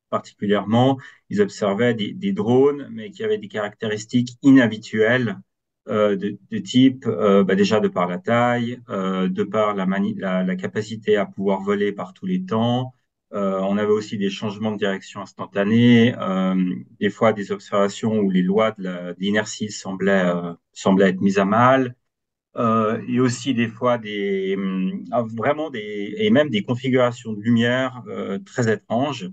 C: particulièrement. Ils observaient des drones, mais qui avaient des caractéristiques inhabituelles de type, déjà de par la taille, de par la capacité à pouvoir voler par tous les temps. On avait aussi des changements de direction instantanés, des fois des observations où les lois de l'inertie semblaient être mises à mal, et aussi des fois et même des configurations de lumière très étranges.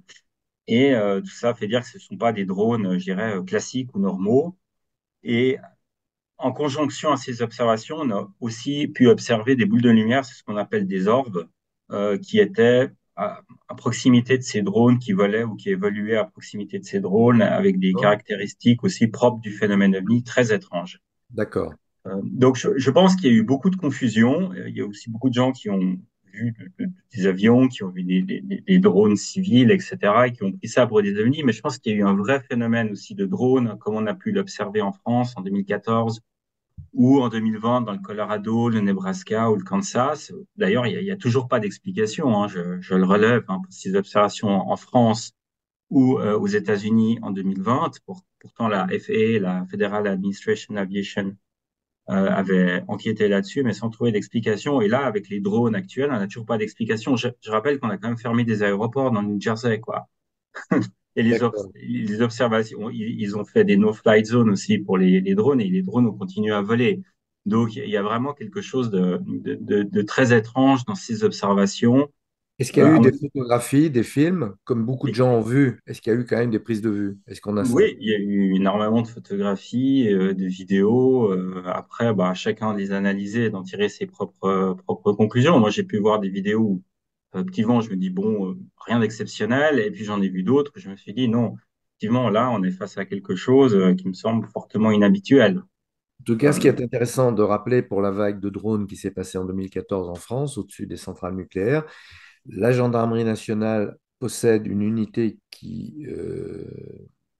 C: Et tout ça fait dire que ce ne sont pas des drones, je dirais, classiques ou normaux. Et en conjonction à ces observations, on a aussi pu observer des boules de lumière, c'est ce qu'on appelle des orbes, qui étaient à proximité de ces drones qui volaient ou qui évoluaient à proximité de ces drones avec des
A: D'accord.
C: caractéristiques aussi propres du phénomène OVNI très étranges.
A: D'accord.
C: Donc, je pense qu'il y a eu beaucoup de confusion. Il y a aussi beaucoup de gens qui ont vu des avions, qui ont vu des drones civils, etc., et qui ont pris ça pour des ovnis. Mais je pense qu'il y a eu un vrai phénomène aussi de drones, comme on a pu l'observer en France en 2014 ou en 2020 dans le Colorado, le Nebraska ou le Kansas. D'ailleurs, il y a toujours pas d'explication, hein, je le relève, hein, pour ces observations en France ou aux États-Unis en 2020. Pourtant, la FAA, la Federal Administration Aviation, avait enquêté là-dessus, mais sans trouver d'explication. Et là, avec les drones actuels, on n'a toujours pas d'explication. Je rappelle qu'on a quand même fermé des aéroports dans le New Jersey, quoi. Et
A: D'accord.
C: les observations, ils ont fait des no-flight zones aussi pour les drones, et les drones ont continué à voler. Donc, il y a vraiment quelque chose de très étrange dans ces observations.
A: Est-ce qu'il y a
C: À
A: eu
C: mon-
A: des photographies, des films, comme beaucoup de gens ont vu? Est-ce qu'il y a eu quand même des prises de vue? Est-ce qu'on a ça?
C: Oui, il y a eu énormément de photographies, de vidéos. Après, bah, chacun les analyser et d'en tirer ses propres conclusions. Moi, j'ai pu voir des vidéos où, effectivement, je me dis, bon, rien d'exceptionnel. Et puis, j'en ai vu d'autres. Je me suis dit, non, effectivement, là, on est face à quelque chose qui me semble fortement inhabituel.
A: En tout cas, ce qui
C: Euh,
A: est intéressant de rappeler pour la vague de drones qui s'est passée en 2014 en France, au-dessus des centrales nucléaires, la gendarmerie nationale possède une unité qui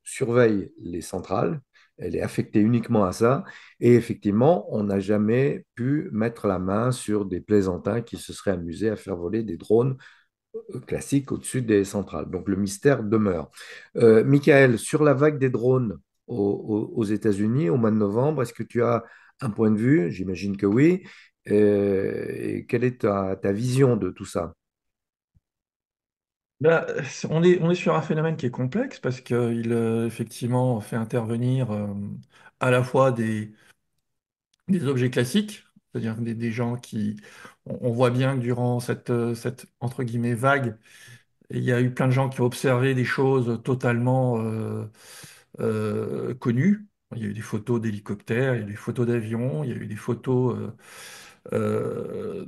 A: surveille les centrales. Elle est affectée uniquement à ça. Et effectivement, on n'a jamais pu mettre la main sur des plaisantins qui se seraient amusés à faire voler des drones classiques au-dessus des centrales. Donc le mystère demeure. Michael, sur la vague des drones aux États-Unis au mois de novembre, est-ce que tu as un point de vue? J'imagine que oui. Et quelle est ta vision de tout ça?
D: Là, on est sur un phénomène qui est complexe parce qu'il effectivement fait intervenir à la fois des objets classiques, c'est-à-dire des gens qui... On voit bien que durant cette entre guillemets vague, il y a eu plein de gens qui ont observé des choses totalement connues. Il y a eu des photos d'hélicoptères, il y a eu des photos d'avions, il y a eu des photos euh,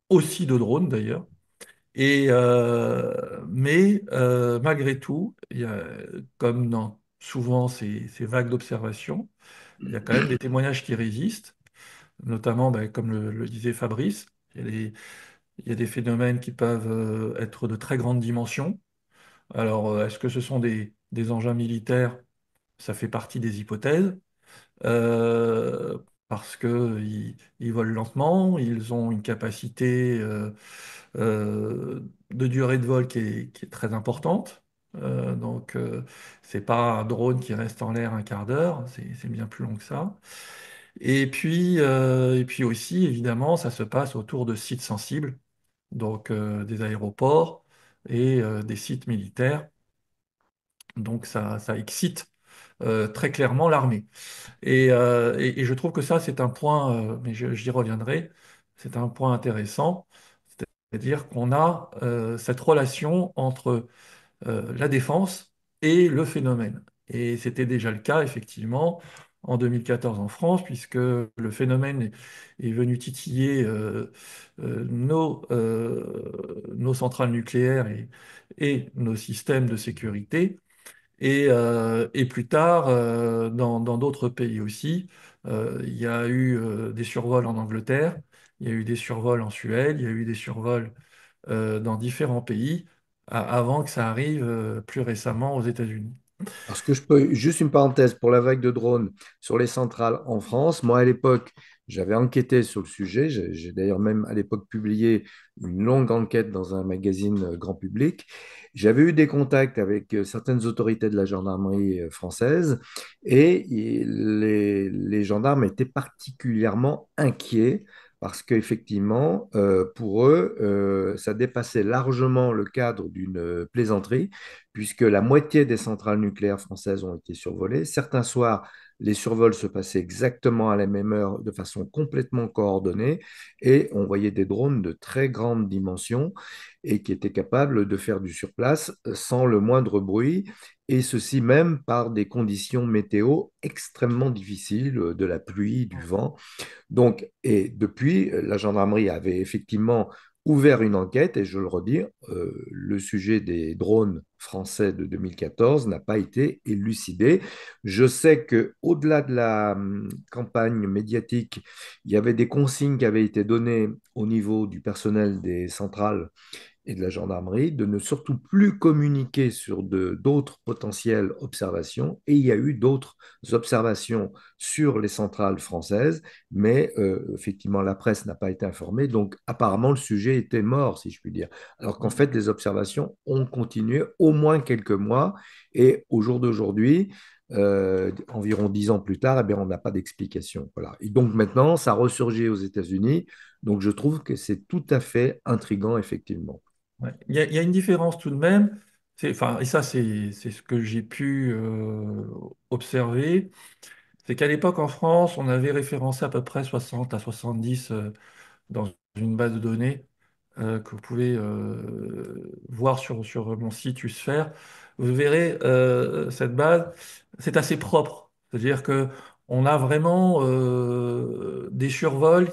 D: aussi de drones d'ailleurs. Mais malgré tout, comme dans souvent ces vagues d'observation, il y a quand même des témoignages qui résistent, notamment, ben, comme le disait Fabrice, il y a des phénomènes qui peuvent être de très grande dimension. Alors, est-ce que ce sont des engins militaires? Ça fait partie des hypothèses, parce que ils volent lentement, ils ont une capacité de durée de vol qui est très importante. Donc, c'est pas un drone qui reste en l'air un quart d'heure, c'est bien plus long que ça. Et puis aussi, évidemment, ça se passe autour de sites sensibles, donc des aéroports et des sites militaires. Donc ça excite très clairement l'armée. Et je trouve que ça, c'est un point, mais j'y reviendrai, c'est un point intéressant, c'est-à-dire qu'on a cette relation entre la défense et le phénomène. Et c'était déjà le cas, effectivement, en 2014 en France, puisque le phénomène est venu titiller nos centrales nucléaires et nos systèmes de sécurité. Et plus tard, dans d'autres pays aussi, il y a eu des survols en Angleterre, il y a eu des survols en Suède, il y a eu des survols dans différents pays avant que ça arrive plus récemment aux États-Unis.
A: Parce que je peux, juste une parenthèse pour la vague de drones sur les centrales en France. Moi, à l'époque, j'avais enquêté sur le sujet. J'ai d'ailleurs même à l'époque publié une longue enquête dans un magazine grand public. J'avais eu des contacts avec certaines autorités de la gendarmerie française et les gendarmes étaient particulièrement inquiets parce qu'effectivement, pour eux, ça dépassait largement le cadre d'une plaisanterie puisque la moitié des centrales nucléaires françaises ont été survolées. Certains soirs, les survols se passaient exactement à la même heure, de façon complètement coordonnée, et on voyait des drones de très grande dimension et qui étaient capables de faire du surplace sans le moindre bruit, et ceci même par des conditions météo extrêmement difficiles, de la pluie, du vent. Donc, et depuis, la gendarmerie avait effectivement ouvert une enquête, et je le redis, le sujet des drones français de 2014 n'a pas été élucidé. Je sais que au-delà de la campagne médiatique, il y avait des consignes qui avaient été données au niveau du personnel des centrales et de la gendarmerie de ne surtout plus communiquer sur d'autres potentielles observations. Et il y a eu d'autres observations sur les centrales françaises, mais effectivement, la presse n'a pas été informée. Donc, apparemment, le sujet était mort, si je puis dire. Alors qu'en fait, les observations ont continué au moins quelques mois. Et au jour d'aujourd'hui, environ 10 ans plus tard, eh bien, on n'a pas d'explication. Voilà. Et donc maintenant, ça ressurgit aux États-Unis. Donc je trouve que c'est tout à fait intriguant, effectivement.
D: Ouais. Il y a une différence tout de même, enfin, et ça c'est ce que j'ai pu observer, c'est qu'à l'époque en France, on avait référencé à peu près 60 à 70 dans une base de données que vous pouvez voir sur mon site Usfer. Vous verrez, cette base, c'est assez propre. C'est-à-dire que on a vraiment des survols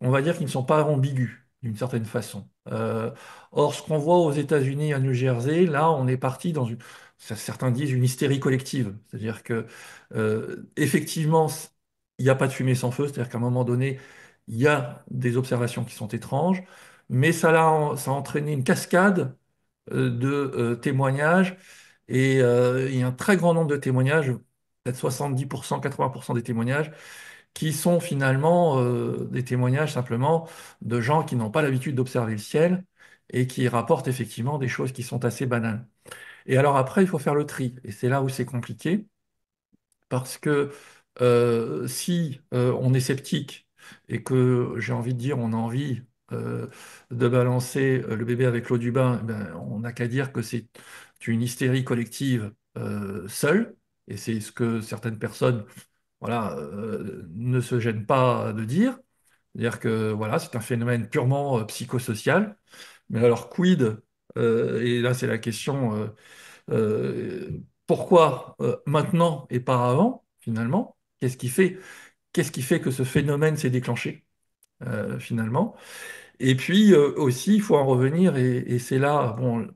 D: on va dire qu'ils ne sont pas ambigus d'une certaine façon. Or, ce qu'on voit aux États-Unis, à New Jersey, là, on est parti dans certains disent une hystérie collective. C'est-à-dire que, effectivement, il n'y a pas de fumée sans feu, c'est-à-dire qu'à un moment donné, il y a des observations qui sont étranges, mais ça a entraîné une cascade de témoignages, et il y a un très grand nombre de témoignages, peut-être 70%, 80% des témoignages qui sont finalement des témoignages simplement de gens qui n'ont pas l'habitude d'observer le ciel et qui rapportent effectivement des choses qui sont assez banales. Et alors après, il faut faire le tri. Et c'est là où c'est compliqué, parce que si on est sceptique et que, j'ai envie de dire, on a envie euh, de balancer le bébé avec l'eau du bain, eh ben, on n'a qu'à dire que c'est une hystérie collective seule. Et c'est ce que certaines personnes, voilà, ne se gênent pas de dire. C'est-à-dire que voilà, c'est un phénomène purement psychosocial. Mais alors, quid, et là c'est la question, pourquoi maintenant et pas avant, finalement? Qu'est-ce qui fait que ce phénomène s'est déclenché, finalement? Et puis aussi, il faut en revenir, et c'est là, bon,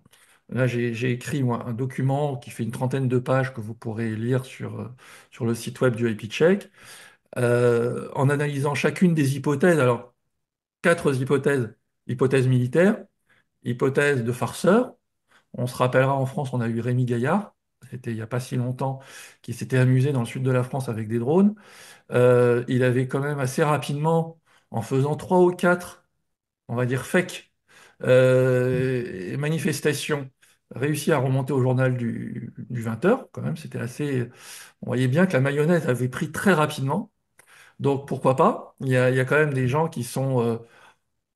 D: là j'ai écrit moi, un document qui fait une trentaine de pages que vous pourrez lire sur le site web du IP-Check, en analysant chacune des hypothèses. Alors, quatre hypothèses. Hypothèse militaire, hypothèse de farceur. On se rappellera, en France, on a eu Rémi Gaillard, c'était il n'y a pas si longtemps, qui s'était amusé dans le sud de la France avec des drones. Il avait quand même assez rapidement, en faisant trois ou quatre, on va dire fake manifestations, réussi à remonter au journal du 20h. Quand même, c'était assez. On voyait bien que la mayonnaise avait pris très rapidement. Donc pourquoi pas? Il y a quand même des gens qui sont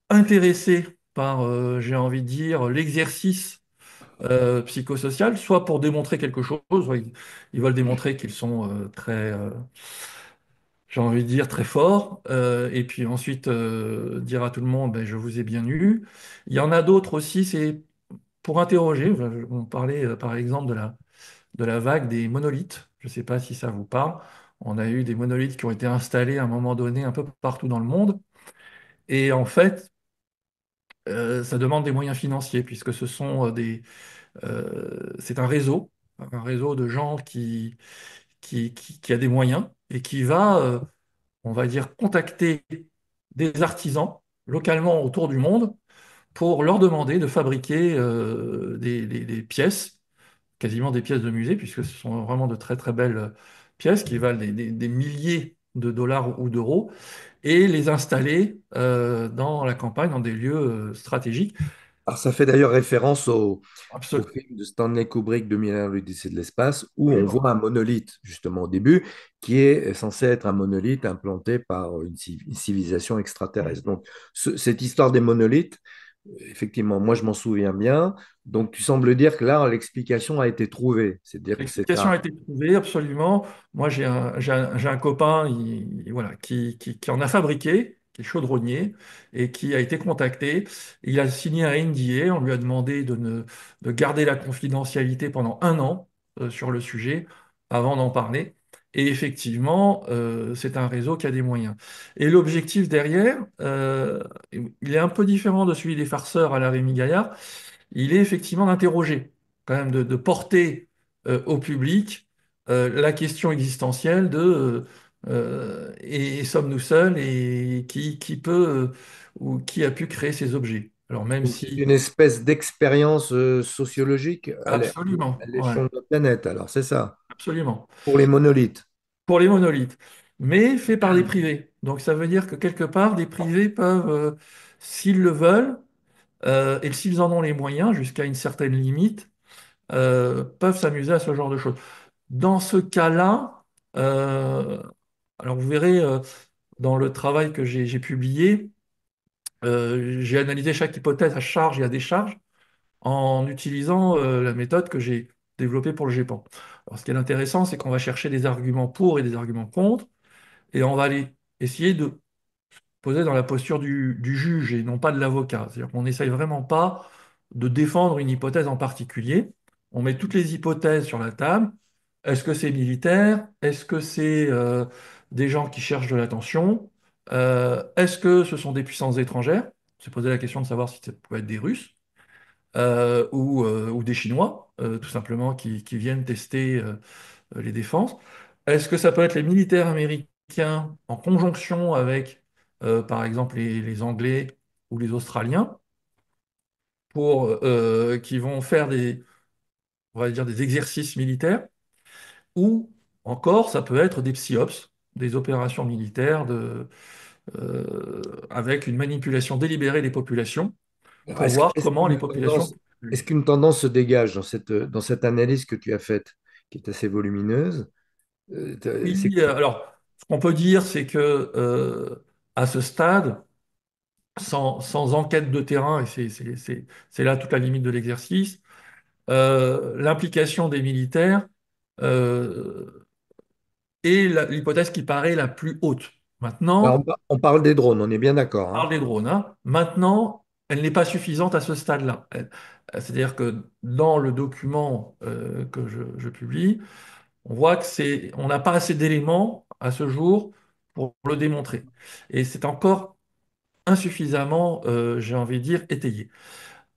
D: intéressés par, j'ai envie de dire, l'exercice psychosocial, soit pour démontrer quelque chose, soit ils veulent démontrer qu'ils sont très, j'ai envie de dire, très forts, et puis ensuite dire à tout le monde, ben, je vous ai bien eu. Il y en a d'autres aussi, c'est pour interroger. On parlait par exemple de la vague des monolithes. Je ne sais pas si ça vous parle. On a eu des monolithes qui ont été installés à un moment donné un peu partout dans le monde. Et en fait, ça demande des moyens financiers, puisque c'est un réseau de gens qui a des moyens et qui va, on va dire, contacter des artisans localement autour du monde pour leur demander de fabriquer des pièces, quasiment des pièces de musée, puisque ce sont vraiment de très très belles pièces qui valent des milliers de dollars ou d'euros, et les installer dans la campagne, dans des lieux stratégiques.
A: Alors, ça fait d'ailleurs référence au
D: Absolument.
A: film de Stanley Kubrick, 2001, l'Odyssée de l'espace, où on
D: Absolument.
A: voit un monolithe, justement, au début, qui est censé être un monolithe implanté par une civilisation extraterrestre. Donc, cette histoire des monolithes, effectivement, moi, je m'en souviens bien. Donc, tu sembles dire que là, l'explication a été trouvée. C'est-à-dire que c'est
D: L'explication
A: un...
D: a été trouvée, absolument. Moi, j'ai un copain voilà, qui en a fabriqué, qui est chaudronnier, et qui a été contacté. Il a signé un NDA, on lui a demandé de garder la confidentialité pendant un an sur le sujet avant d'en parler. Et effectivement, c'est un réseau qui a des moyens. Et l'objectif derrière, il est un peu différent de celui des farceurs à la Rémi Gaillard. Il est effectivement d'interroger, quand même de porter au public la question existentielle et sommes-nous seuls et qui peut ou qui a pu créer ces objets. Alors même
A: Donc, c'est
D: si
A: une espèce d'expérience sociologique
D: absolument,
A: à
D: ouais,
A: l'échelle de la planète, alors, c'est ça,
D: absolument,
A: pour les monolithes.
D: pour les monolithes, mais fait par des privés. Donc ça veut dire que quelque part, des privés peuvent, s'ils le veulent, et s'ils en ont les moyens, jusqu'à une certaine limite, peuvent s'amuser à ce genre de choses. Dans ce cas-là, alors vous verrez dans le travail que j'ai publié, j'ai analysé chaque hypothèse à charge et à décharge en utilisant la méthode que j'ai développée pour le GEPAN. Alors ce qui est intéressant, c'est qu'on va chercher des arguments pour et des arguments contre, et on va aller essayer de poser dans la posture du juge et non pas de l'avocat. C'est-à-dire qu'on n'essaye vraiment pas de défendre une hypothèse en particulier. On met toutes les hypothèses sur la table. Est-ce que c'est militaire? Est-ce que c'est des gens qui cherchent de l'attention? Est-ce que ce sont des puissances étrangères? On s'est posé la question de savoir si ça pouvait être des Russes ou des Chinois, tout simplement, qui viennent tester les défenses. Est-ce que ça peut être les militaires américains en conjonction avec, par exemple, les Anglais ou les Australiens, qui vont faire on va dire, des exercices militaires, ou encore ça peut être des PSYOPS, des opérations militaires avec une manipulation délibérée des populations
A: Alors,
D: pour voir
A: est-ce
D: comment les
A: qu'une
D: populations...
A: tendance, est-ce qu'une tendance se dégage dans cette analyse que tu as faite, qui est assez volumineuse? C'est
D: Oui, alors, ce qu'on peut dire, c'est que à ce stade, sans enquête de terrain, et c'est là toute la limite de l'exercice, l'implication des militaires euh, est l'hypothèse qui paraît la plus haute.
A: Alors,
D: Maintenant,
A: on parle des drones, on est bien d'accord,
D: on
A: hein.
D: parle des drones, hein. Maintenant, elle n'est pas suffisante à ce stade-là. C'est-à-dire que dans le document que je publie, on voit on n'a pas assez d'éléments à ce jour pour le démontrer. Et c'est encore insuffisamment, j'ai envie de dire, étayées.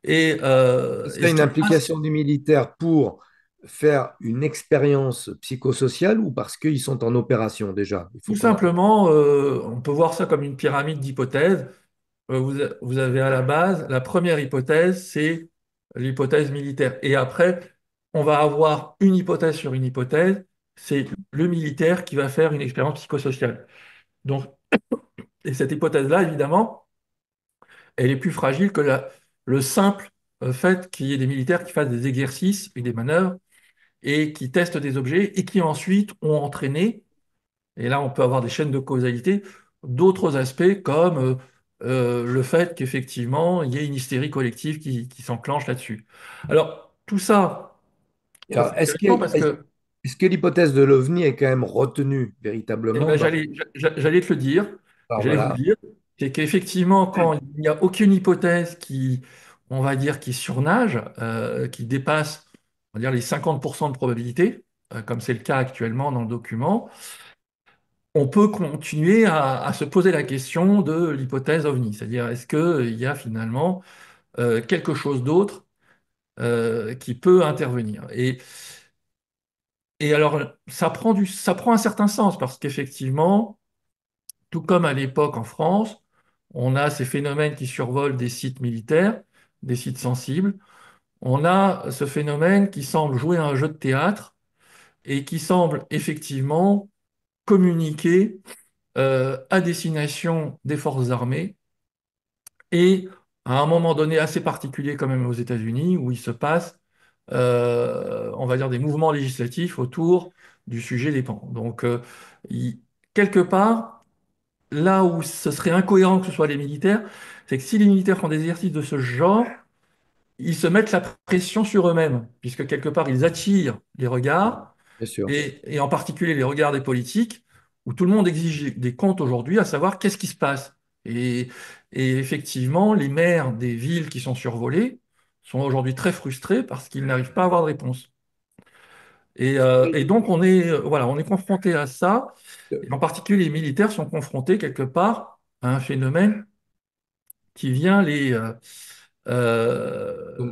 A: Ce
D: Et
A: serait
D: ce
A: une
D: qui se passe,
A: implication du militaire pour faire une expérience psychosociale ou parce qu'ils sont en opération déjà? Il faut
D: tout
A: qu'on arrête.
D: simplement, on peut voir ça comme une pyramide d'hypothèses. Vous avez à la base, la première hypothèse, c'est l'hypothèse militaire. Et après, on va avoir une hypothèse sur une hypothèse, c'est le militaire qui va faire une expérience psychosociale. Donc, et cette hypothèse-là, évidemment, elle est plus fragile que le simple fait qu'il y ait des militaires qui fassent des exercices et des manœuvres et qui testent des objets et qui ensuite ont entraîné, et là on peut avoir des chaînes de causalité, d'autres aspects comme le fait qu'effectivement il y ait une hystérie collective qui s'enclenche là-dessus. Alors tout ça,
A: Alors,
D: c'est intéressant parce que
A: est-ce que l'hypothèse de l'OVNI est quand même retenue
D: eh
A: véritablement
D: ben,
A: dans...
D: j'allais te le dire,
A: Alors,
D: j'allais vous le
A: voilà,
D: dire, c'est qu'effectivement, quand il n'y a aucune hypothèse qui, on va dire, qui surnage, qui dépasse, on va dire, les 50% de probabilité, comme c'est le cas actuellement dans le document, on peut continuer à se poser la question de l'hypothèse OVNI, c'est-à-dire est-ce qu'il y a finalement quelque chose d'autre qui peut intervenir. Et alors, ça prend un certain sens parce qu'effectivement, tout comme à l'époque en France, on a ces phénomènes qui survolent des sites militaires, des sites sensibles. On a ce phénomène qui semble jouer un jeu de théâtre et qui semble effectivement communiquer à destination des forces armées et à un moment donné assez particulier quand même aux États-Unis où il se passe, on va dire, des mouvements législatifs autour du sujet des pans. Donc, il- quelque part, là où ce serait incohérent que ce soit les militaires, c'est que si les militaires font des exercices de ce genre, ils se mettent la pression sur eux-mêmes, puisque quelque part, ils attirent les regards,
A: bien sûr.
D: et en particulier les regards des politiques, où tout le monde exige des comptes aujourd'hui, à savoir qu'est-ce qui se passe. Et, et effectivement, les maires des villes qui sont survolées sont aujourd'hui très frustrés parce qu'ils n'arrivent pas à avoir de réponse. Et donc, voilà, on est confronté à ça. Et en particulier, les militaires sont confrontés quelque part à un phénomène qui vient
A: Donc,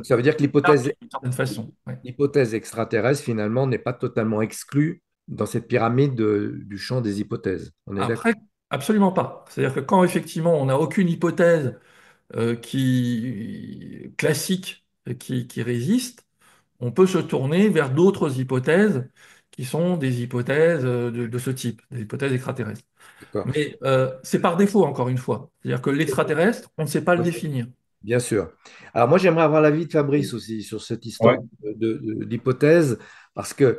A: ça veut dire que
D: taper d'une certaine façon. Ouais.
A: l'hypothèse extraterrestre, finalement, n'est pas totalement exclue dans cette pyramide du champ des hypothèses. On est d'accord?
D: Après, absolument pas. C'est-à-dire que quand effectivement on n'a aucune hypothèse qui classique qui résiste, on peut se tourner vers d'autres hypothèses qui sont des hypothèses de ce type, des hypothèses extraterrestres.
A: D'accord.
D: Mais c'est par défaut, encore une fois. C'est-à-dire que l'extraterrestre, on ne sait pas le définir.
A: Bien sûr. Alors moi, j'aimerais avoir l'avis de Fabrice aussi sur cette histoire
C: Ouais.
A: d'hypothèse, parce que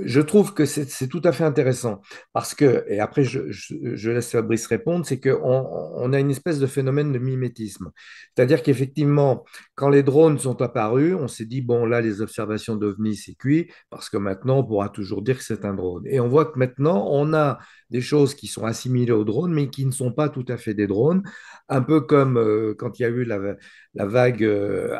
A: je trouve que c'est tout à fait intéressant. Parce que, et après je laisse Fabrice répondre, c'est qu'on on a une espèce de phénomène de mimétisme. C'est-à-dire qu'effectivement, quand les drones sont apparus, on s'est dit, bon, là, les observations d'OVNI, c'est cuit, parce que maintenant, on pourra toujours dire que c'est un drone. Et on voit que maintenant, on a des choses qui sont assimilées aux drones, mais qui ne sont pas tout à fait des drones. Un peu comme quand il y a eu la vague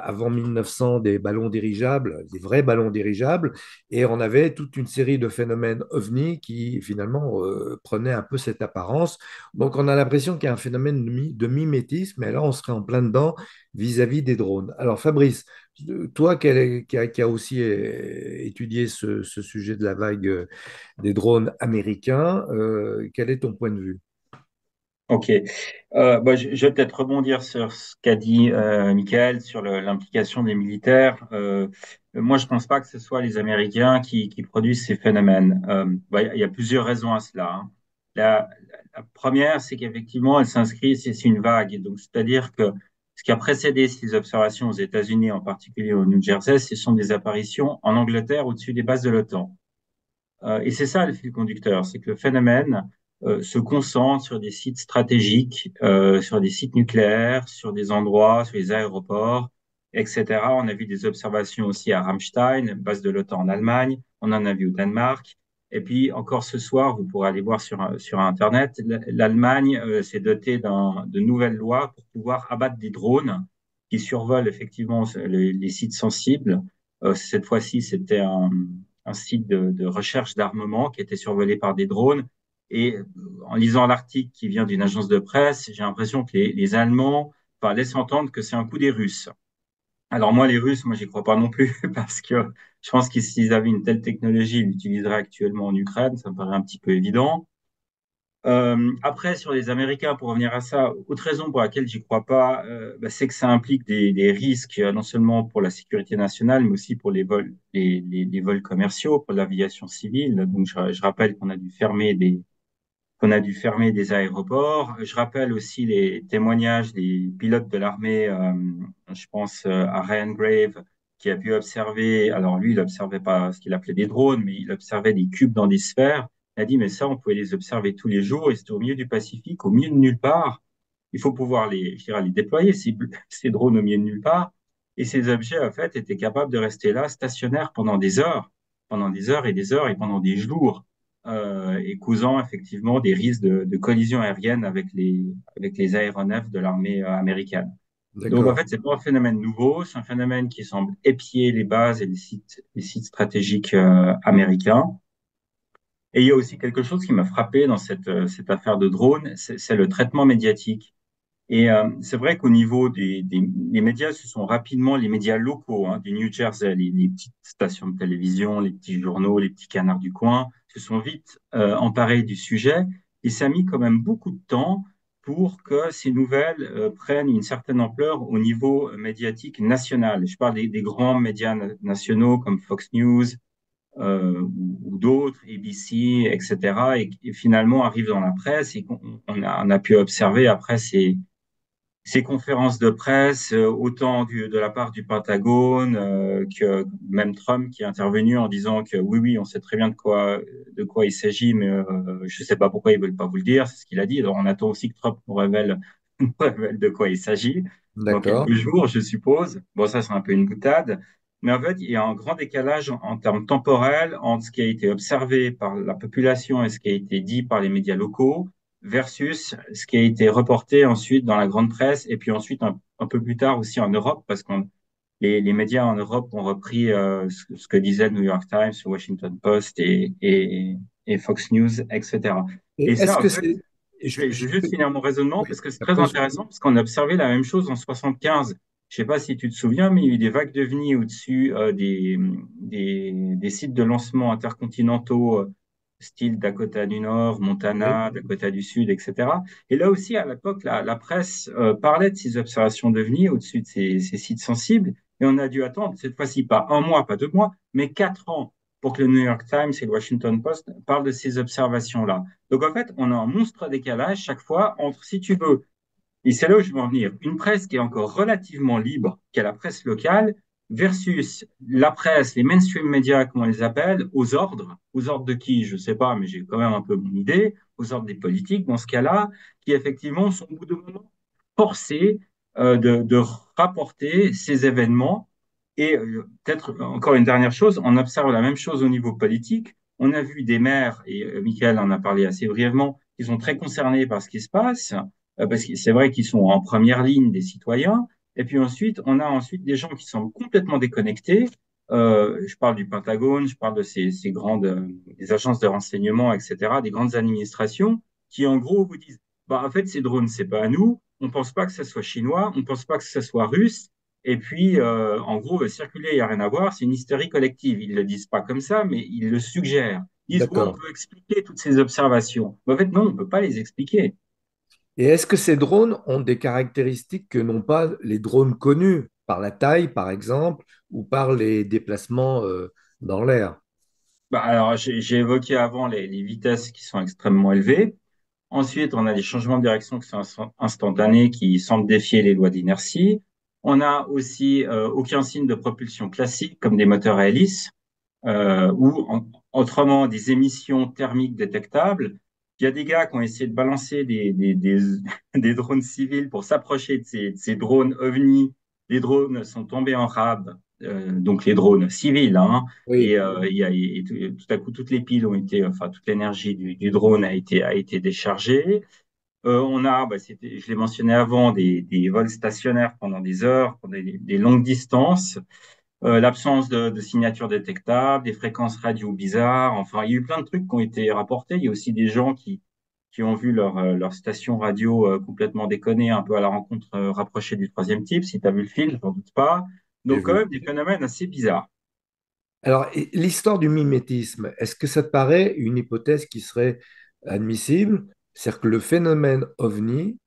A: avant 1900 des ballons dirigeables, des vrais ballons dirigeables, et on avait toute une série de phénomènes ovni qui finalement prenaient un peu cette apparence. Donc on a l'impression qu'il y a un phénomène de mimétisme, mais là on serait en plein dedans vis-à-vis des drones. Alors Fabrice, toi qui a aussi étudié ce sujet de la vague des drones américains, quel est ton point de vue?
C: Ok. Bah, je vais peut-être rebondir sur ce qu'a dit Michael sur l'implication des militaires. Moi, je pense pas que ce soit les Américains qui produisent ces phénomènes. Bah, il y a plusieurs raisons à cela, hein. La, la première, c'est qu'effectivement, elle s'inscrit, c'est une vague. Donc, c'est-à-dire que ce qui a précédé ces observations aux États-Unis, en particulier au New Jersey, ce sont des apparitions en Angleterre au-dessus des bases de l'OTAN. Et c'est ça le fil conducteur, c'est que le phénomène se concentre sur des sites stratégiques, sur des sites nucléaires, sur des endroits, sur les aéroports, etc. On a vu des observations aussi à Ramstein, base de l'OTAN en Allemagne. On en a vu au Danemark. Et puis encore ce soir, vous pourrez aller voir sur Internet, l'Allemagne s'est dotée de nouvelles lois pour pouvoir abattre des drones qui survolent effectivement les sites sensibles. Cette fois-ci, c'était un site de recherche d'armement qui était survolé par des drones. Et en lisant l'article qui vient d'une agence de presse, j'ai l'impression que les Allemands, enfin, laissent entendre que c'est un coup des Russes. Alors moi, les Russes, moi, j'y crois pas non plus parce que je pense que s'ils avaient une telle technologie, ils l'utiliseraient actuellement en Ukraine. Ça me paraît un petit peu évident. Après, sur les Américains, pour revenir à ça, autre raison pour laquelle j'y crois pas, bah, c'est que ça implique des risques, non seulement pour la sécurité nationale, mais aussi pour les vols, les vols commerciaux, pour l'aviation civile. Donc, je rappelle qu'on a dû fermer des aéroports. Je rappelle aussi les témoignages des pilotes de l'armée, je pense à Ryan Grave, qui a pu observer, alors lui, il observait pas ce qu'il appelait des drones, mais il observait des cubes dans des sphères. Il a dit, mais ça, on pouvait les observer tous les jours, et c'était au milieu du Pacifique, au milieu de nulle part. Il faut pouvoir je dirais, les déployer, ces drones au milieu de nulle part. Et ces objets, en fait, étaient capables de rester là, stationnaires pendant des heures et des heures et pendant des jours et causant effectivement des risques de collision aérienne avec les aéronefs de l'armée américaine. Donc en
A: D'accord.
C: fait, c'est pas un phénomène nouveau, c'est un phénomène qui semble épier les bases et les sites stratégiques américains. Et il y a aussi quelque chose qui m'a frappé dans cette affaire de drone, c'est le traitement médiatique. Et c'est vrai qu'au niveau des médias, ce sont rapidement les médias locaux du New Jersey, les petites stations de télévision, les petits journaux, les petits canards du coin, se sont vite emparés du sujet. Et ça a mis quand même beaucoup de temps pour que ces nouvelles prennent une certaine ampleur au niveau médiatique national. Je parle des grands médias nationaux comme Fox News ou d'autres, ABC, etc. Et finalement arrivent dans la presse et on a pu observer après ces conférences de presse, autant de la part du Pentagone que même Trump qui est intervenu en disant que oui, oui, on sait très bien de quoi il s'agit, mais je ne sais pas pourquoi ils veulent pas vous le dire, c'est ce qu'il a dit. Alors on attend aussi que Trump nous révèle de quoi il s'agit dans quelques
A: D'accord.
C: jours, je suppose. Bon, ça c'est un peu une boutade. Mais en fait, il y a un grand décalage en termes temporels entre ce qui a été observé par la population et ce qui a été dit par les médias locaux versus ce qui a été reporté ensuite dans la grande presse et puis ensuite un peu plus tard aussi en Europe parce que les médias en Europe ont repris ce que disait le New York Times, le Washington Post et Fox News, etc.
A: Et
C: Et
A: est-ce
C: ça, en
A: que
C: fait,
A: c'est...
C: je vais juste finir mon raisonnement
A: Oui,
C: parce que c'est très
A: après,
C: intéressant parce qu'on a observé la même chose en 75. Je sais pas si tu te souviens, mais il y a eu des vagues de venue au-dessus des sites de lancement intercontinentaux style Dakota du Nord,
A: oui.
C: Montana, Dakota du Sud, etc. Et là aussi, à l'époque, la presse parlait de ces observations d'OVNI au-dessus de ces sites sensibles. Et on a dû attendre, cette fois-ci, pas un mois, pas 2 mois, mais 4 ans pour que le New York Times et le Washington Post parlent de ces observations-là. Donc, en fait, on a un monstre décalage chaque fois entre, si tu veux, et c'est là où je veux en venir. Une presse qui est encore relativement libre, qui est la presse locale, versus la presse, les mainstream médias, comme on les appelle, aux ordres de qui, je ne sais pas, mais j'ai quand même un peu mon idée, aux ordres des politiques, dans ce cas-là, qui effectivement sont au bout de moment forcés de rapporter ces événements. Et peut-être encore une dernière chose, on observe la même chose au niveau politique. On a vu des maires, et Michael en a parlé assez brièvement, qui sont très concernés par ce qui se passe parce que c'est vrai qu'ils sont en première ligne des citoyens. Et puis ensuite, on a ensuite des gens qui sont complètement déconnectés. Je parle du Pentagone, je parle de ces grandes des agences de renseignement, etc., des grandes administrations qui, en gros, vous disent, bah, en fait, ces drones, c'est pas à nous. On pense pas que ce soit chinois, on pense pas que ce soit russe. Et puis, en gros, circuler, il n'y a rien à voir, c'est une hystérie collective. Ils le disent pas comme ça, mais ils le suggèrent. Ils disent, ouais, on
A: D'accord.
C: peut expliquer toutes ces observations. Mais en fait, non, on peut pas les expliquer.
A: Et est-ce que ces drones ont des caractéristiques que n'ont pas les drones connus, par la taille, par exemple, ou par les déplacements dans l'air?
C: Bah, alors, j'ai évoqué avant les vitesses qui sont extrêmement élevées. Ensuite, on a des changements de direction qui sont instantanés, qui semblent défier les lois d'inertie. On a aussi aucun signe de propulsion classique, comme des moteurs à hélice, autrement des émissions thermiques détectables. Il y a des gars qui ont essayé de balancer des drones civils pour s'approcher de ces drones OVNI. Les drones sont tombés en rab, donc les drones civils, hein,
A: Oui,
C: et tout à coup, toutes les piles ont été, enfin, toute l'énergie du drone a été déchargée. On a, je l'ai mentionné avant, des vols stationnaires pendant des heures, pendant des longues distances. l'absence de signatures détectables, des fréquences radio bizarres. Enfin, il y a eu plein de trucs qui ont été rapportés. Il y a aussi des gens qui ont vu leur station radio complètement déconner, un peu à la rencontre rapprochée du troisième type. Si tu as vu le film, j'en doute pas.
A: J'ai
C: Donc, quand
A: vu.
C: même, des phénomènes assez bizarres.
A: Alors, et l'histoire du mimétisme, est-ce que ça te paraît une hypothèse qui serait admissible? C'est-à-dire que le phénomène ovni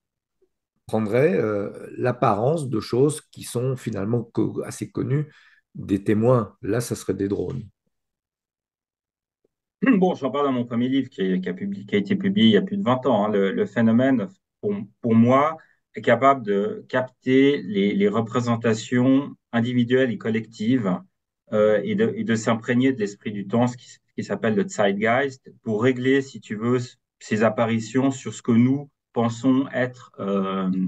A: prendrait l'apparence de choses qui sont finalement assez connues des témoins. Là, ça serait des drones.
C: Bon, j'en parle dans mon premier livre qui a été publié il y a plus de 20 ans, hein. Le phénomène, pour moi, est capable de capter les représentations individuelles et collectives et de s'imprégner de l'esprit du temps, ce qui s'appelle le Zeitgeist, pour régler, si tu veux, ces apparitions sur ce que nous pensons être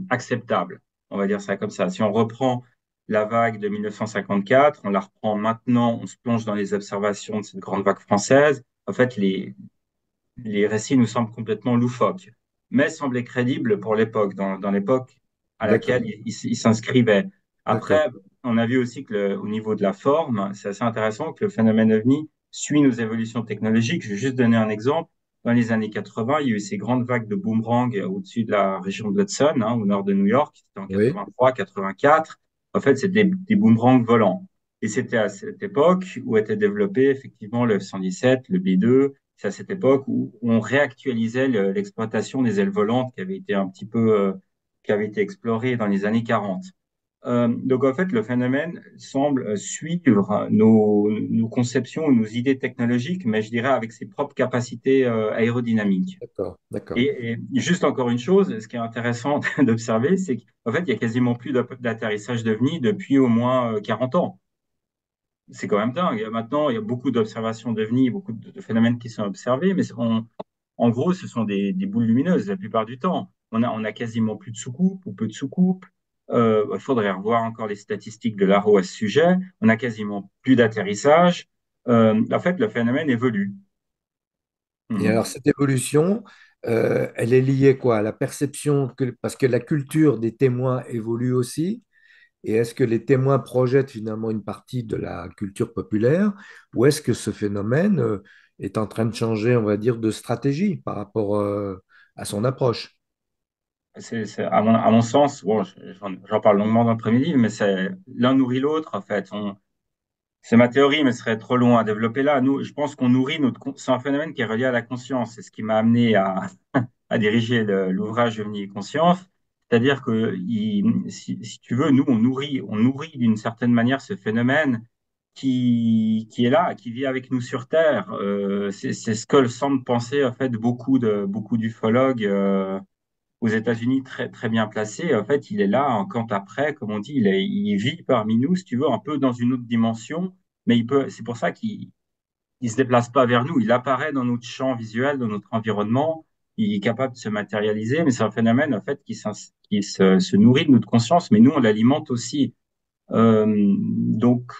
C: acceptable. On va dire ça comme ça. Si on reprend la vague de 1954, on la reprend maintenant, on se plonge dans les observations de cette grande vague française. En fait, les récits nous semblent complètement loufoques, mais semblaient crédibles pour l'époque, dans l'époque à laquelle
A: D'accord,
C: ils s'inscrivaient.
A: d'accord.
C: Après, on a vu aussi que au niveau de la forme, c'est assez intéressant que le phénomène OVNI suit nos évolutions technologiques. Je vais juste donner un exemple. Dans les années 80, il y a eu ces grandes vagues de boomerang au-dessus de la région de l'Hudson, hein, au nord de New York. C'était en
A: Oui.
C: 83, 84. En fait, c'était des boomerangs volants. Et c'était à cette époque où était développé effectivement le F-117, le B-2. C'est à cette époque où on réactualisait l'exploitation des ailes volantes qui avait été un petit peu, qui avait été explorée dans les années 40. Donc en fait, le phénomène semble suivre nos conceptions ou nos idées technologiques, mais je dirais avec ses propres capacités aérodynamiques.
A: D'accord, d'accord.
C: Et juste encore une chose, ce qui est intéressant d'observer, c'est qu'en fait, il y a quasiment plus d'atterrissage d'OVNI depuis au moins 40 ans. C'est quand même dingue. Maintenant, il y a beaucoup d'observations d'OVNI, beaucoup de phénomènes qui sont observés, mais en gros, ce sont des boules lumineuses la plupart du temps. On a quasiment plus de soucoupes ou peu de soucoupes. Il faudrait revoir encore les statistiques de l'ARO à ce sujet. On a quasiment plus d'atterrissage. En fait, le phénomène évolue.
A: Et alors,
C: Mhm.
A: cette évolution, elle est liée quoi? À la perception parce que la culture des témoins évolue aussi. Et est-ce que les témoins projettent finalement une partie de la culture populaire, ou est-ce que ce phénomène est en train de changer, on va dire, de stratégie par rapport à son approche?
C: À mon sens, bon, j'en parle longuement dans le premier livre, mais l'un nourrit l'autre, en fait. C'est ma théorie, mais ce serait trop long à développer là. Nous, je pense qu'on nourrit c'est un phénomène qui est relié à la conscience. C'est ce qui m'a amené à diriger l'ouvrage Devenir conscience. C'est-à-dire que, si tu veux, nous, on nourrit d'une certaine manière ce phénomène qui est là, qui vit avec nous sur Terre. C'est ce que semblent penser, en fait, beaucoup d'ufologues, aux États-Unis très, très bien placé. En fait, il est là en quant après, comme on dit, il vit parmi nous, si tu veux, un peu dans une autre dimension, mais c'est pour ça qu'il se déplace pas vers nous. Il apparaît dans notre champ visuel, dans notre environnement. Il est capable de se matérialiser, mais c'est un phénomène, en fait, qui se nourrit de notre conscience, mais nous, on l'alimente aussi. Donc,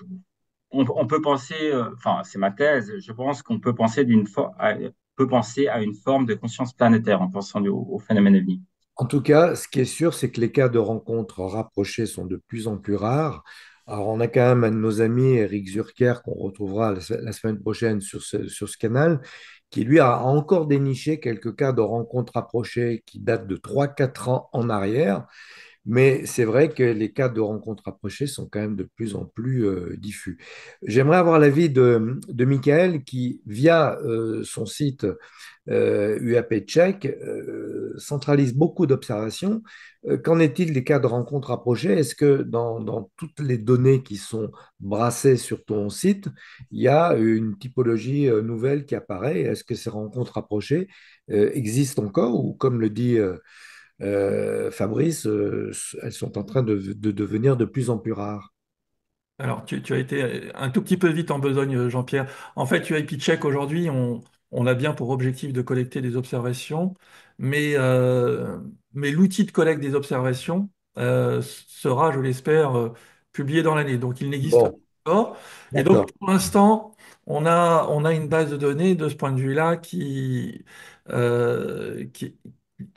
C: on peut penser, enfin, c'est ma thèse, je pense qu'on peut penser peut penser à une forme de conscience planétaire en pensant au phénomène ovni.
A: En tout cas, ce qui est sûr, c'est que les cas de rencontres rapprochées sont de plus en plus rares. Alors, on a quand même un de nos amis, Eric Zurker, qu'on retrouvera la semaine prochaine sur ce canal, qui lui a encore déniché quelques cas de rencontres rapprochées qui datent de 3 4 ans en arrière. Mais c'est vrai que les cas de rencontres rapprochées sont quand même de plus en plus diffus. J'aimerais avoir l'avis de Michael qui, via son site UAP Tchèque, centralise beaucoup d'observations. Qu'en est-il des cas de rencontres rapprochées? Est-ce que dans toutes les données qui sont brassées sur ton site, il y a une typologie nouvelle qui apparaît? Est-ce que ces rencontres rapprochées existent encore ou, comme le dit Fabrice, elles sont en train de devenir de plus en plus rares?
D: Alors, tu as été un tout petit peu vite en besogne, Jean-Pierre. En fait, UIP Check, aujourd'hui, on a bien pour objectif de collecter des observations, mais, euh, mais l'outil de collecte des observations sera, je l'espère, publié dans l'année. Donc, il n'existe
A: Bon,
D: pas encore. Et donc,
A: d'accord.
D: pour l'instant, on a une base de données de ce point de vue-là qui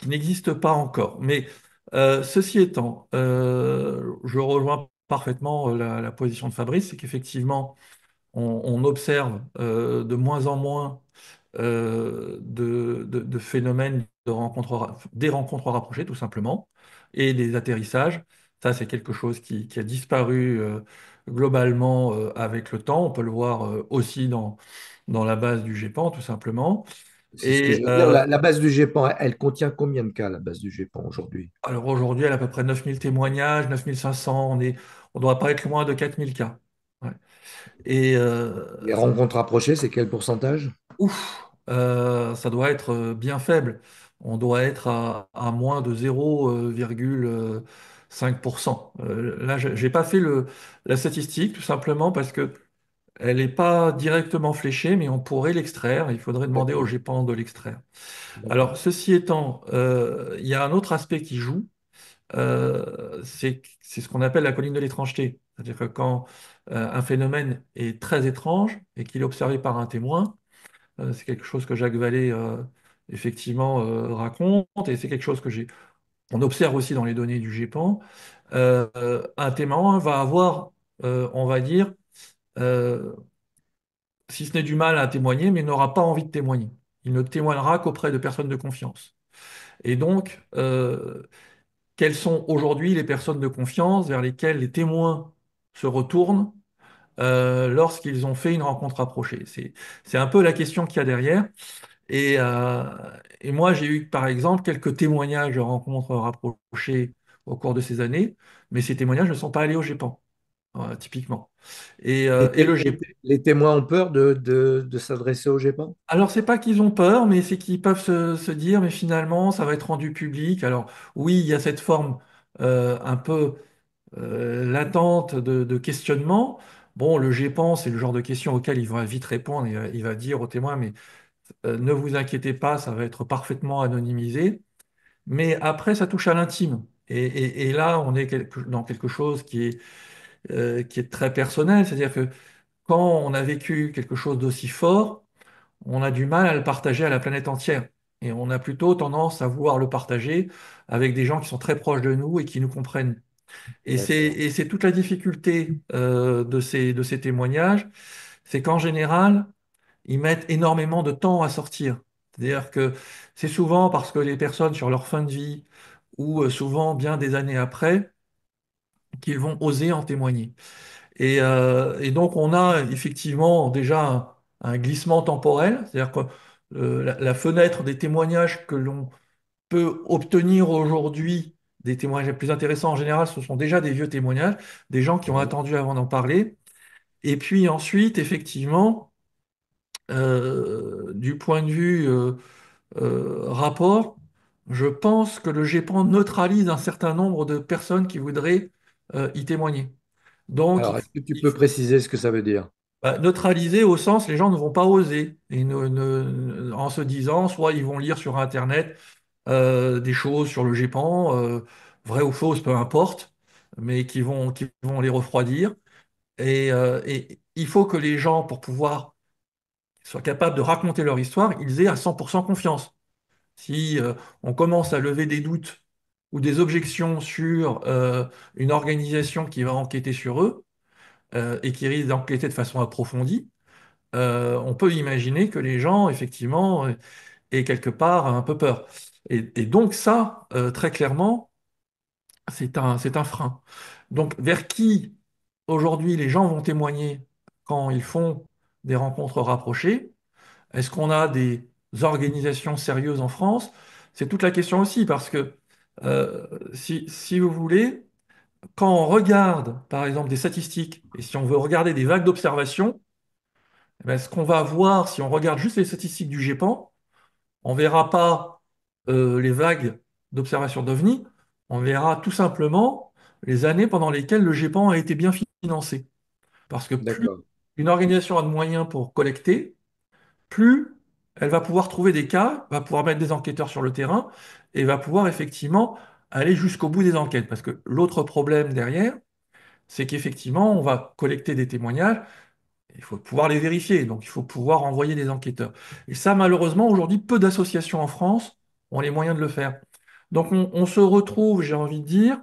D: n'existe pas encore. Mais ceci étant, je rejoins parfaitement la position de Fabrice, c'est qu'effectivement, on observe de moins en moins de phénomènes des rencontres rapprochées, tout simplement, et des atterrissages. Ça, c'est quelque chose qui a disparu globalement avec le temps. On peut le voir aussi dans la base du GEPAN, tout simplement.
A: C'est ce que
D: Et
A: je veux dire. La base du GEPAN, elle contient combien de cas, la base du GEPAN aujourd'hui?
D: alors aujourd'hui, elle a à peu près 9000 témoignages, 9500. On doit pas être loin de 4000 cas. Ouais. Et
A: Les rencontres rapprochées, c'est quel pourcentage?
D: ça doit être bien faible. On doit être à moins de 0,5%. Là, j'ai pas fait la statistique, tout simplement parce que elle n'est pas directement fléchée, mais on pourrait l'extraire. Il faudrait demander au
A: D'accord,
D: GEPAN de l'extraire. Alors,
A: d'accord.
D: ceci étant, il y a un autre aspect qui joue, c'est ce qu'on appelle la colline de l'étrangeté. C'est-à-dire que quand un phénomène est très étrange et qu'il est observé par un témoin, c'est quelque chose que Jacques Vallée, effectivement, raconte, et c'est quelque chose on observe aussi dans les données du GEPAN. Un témoin va avoir, on va dire, euh, si ce n'est du mal à témoigner, mais n'aura pas envie de témoigner. Il ne témoignera qu'auprès de personnes de confiance. Et donc, quelles sont aujourd'hui les personnes de confiance vers lesquelles les témoins se retournent lorsqu'ils ont fait une rencontre rapprochée? C'est un peu la question qu'il y a derrière. Et, euh, et moi, j'ai eu, par exemple, quelques témoignages de rencontres rapprochées au cours de ces années, mais ces témoignages ne sont pas allés au GEPAN, typiquement. Et le GEPAN.
A: Les témoins ont peur de s'adresser au GEPAN?
D: Alors, c'est pas qu'ils ont peur, mais c'est qu'ils peuvent se dire, mais finalement, ça va être rendu public. Alors, oui, il y a cette forme un peu latente de questionnement. Bon, le GEPAN, c'est le genre de question auquel il va vite répondre. Il va dire aux témoins, mais ne vous inquiétez pas, ça va être parfaitement anonymisé. Mais après, ça touche à l'intime. Et là, on est dans quelque chose qui est très personnel. C'est-à-dire que quand on a vécu quelque chose d'aussi fort, on a du mal à le partager à la planète entière. Et on a plutôt tendance à vouloir le partager avec des gens qui sont très proches de nous et qui nous comprennent.
A: D'accord.
D: Et c'est toute la difficulté de ces témoignages, c'est qu'en général, ils mettent énormément de temps à sortir. C'est-à-dire que c'est souvent parce que les personnes sur leur fin de vie, ou souvent bien des années après, qu'ils vont oser en témoigner. Et donc on a effectivement déjà un glissement temporel, c'est-à-dire que la fenêtre des témoignages que l'on peut obtenir aujourd'hui, des témoignages les plus intéressants en général, ce sont déjà des vieux témoignages, des gens qui ont
A: Oui.
D: attendu avant d'en parler. Et puis ensuite, effectivement, du point de vue rapport, je pense que le GEPAN neutralise un certain nombre de personnes qui voudraient y témoigner. Donc,
A: Alors, est-ce que tu peux préciser ce que ça veut dire?
D: neutraliser au sens, les gens ne vont pas oser, et en se disant, soit ils vont lire sur Internet des choses sur le GEPAN, vraies ou fausses, peu importe, mais qui vont les refroidir. Et il faut que les gens, pour pouvoir soient capables de raconter leur histoire, ils aient à 100% confiance. Si on commence à lever des doutes ou des objections sur une organisation qui va enquêter sur eux et qui risque d'enquêter de façon approfondie, on peut imaginer que les gens, effectivement, aient quelque part un peu peur. Et donc ça, très clairement, c'est un frein. Donc vers qui aujourd'hui les gens vont témoigner quand ils font des rencontres rapprochées? Est-ce qu'on a des organisations sérieuses en France? C'est toute la question aussi, parce que si vous voulez, quand on regarde, par exemple, des statistiques, et si on veut regarder des vagues d'observation, eh ben, ce qu'on va voir, si on regarde juste les statistiques du GEPAN, on ne verra pas les vagues d'observation d'OVNI, on verra tout simplement les années pendant lesquelles le GEPAN a été bien financé. Parce que plus
A: D'accord,
D: une organisation a de moyens pour collecter, plus elle va pouvoir trouver des cas, va pouvoir mettre des enquêteurs sur le terrain et va pouvoir effectivement aller jusqu'au bout des enquêtes. Parce que l'autre problème derrière, c'est qu'effectivement, on va collecter des témoignages, il faut pouvoir les vérifier, donc il faut pouvoir envoyer des enquêteurs. Et ça, malheureusement, aujourd'hui, peu d'associations en France ont les moyens de le faire. Donc on se retrouve, j'ai envie de dire,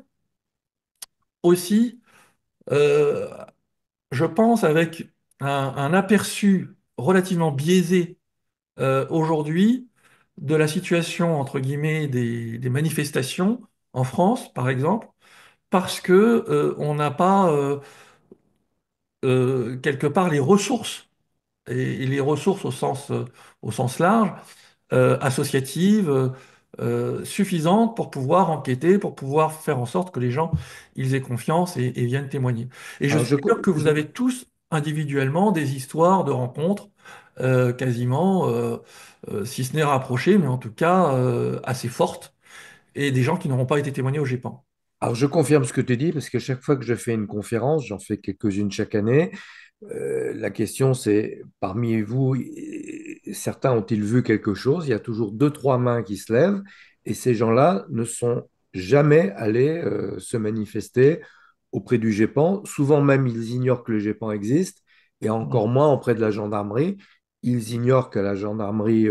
D: aussi euh, je pense, avec un aperçu relativement biaisé aujourd'hui de la situation, entre guillemets, des manifestations en France, par exemple, parce que on n'a pas quelque part les ressources, et les ressources au sens large, associatives, suffisantes pour pouvoir enquêter, pour pouvoir faire en sorte que les gens ils aient confiance et viennent témoigner. Et je
A: Alors,
D: suis sûr que vous avez tous individuellement des histoires de rencontres quasiment, si ce n'est rapprochées, mais en tout cas assez fortes, et des gens qui n'auront pas été témoignés au GEPAN.
A: alors, je confirme ce que tu dis, parce que chaque fois que je fais une conférence, j'en fais quelques-unes chaque année, la question c'est, parmi vous, certains ont-ils vu quelque chose? Il y a toujours deux, trois mains qui se lèvent, et ces gens-là ne sont jamais allés se manifester auprès du GEPAN. Souvent même, ils ignorent que le GEPAN existe, et encore moins auprès de la gendarmerie. Ils ignorent que la gendarmerie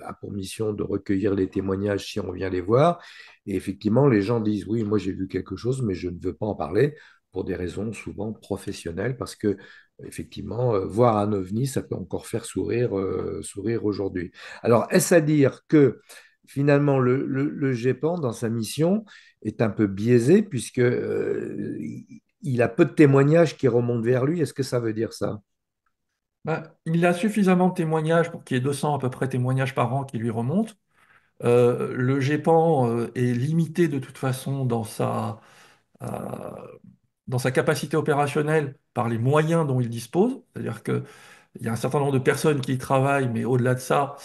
A: a pour mission de recueillir les témoignages si on vient les voir. Et effectivement, les gens disent, oui, moi j'ai vu quelque chose, mais je ne veux pas en parler pour des raisons souvent professionnelles, parce que effectivement, voir un ovni, ça peut encore faire sourire aujourd'hui. Alors, est-ce à dire que finalement le GEPAN, dans sa mission, est un peu biaisé, puisque il a peu de témoignages qui remontent vers lui? Est-ce que ça veut dire ça?
D: Bah, il a suffisamment de témoignages pour qu'il y ait 200 à peu près témoignages par an qui lui remontent. Le GEPAN est limité de toute façon euh, dans sa capacité opérationnelle par les moyens dont il dispose. C'est-à-dire qu'il y a un certain nombre de personnes qui y travaillent, mais au-delà de ça,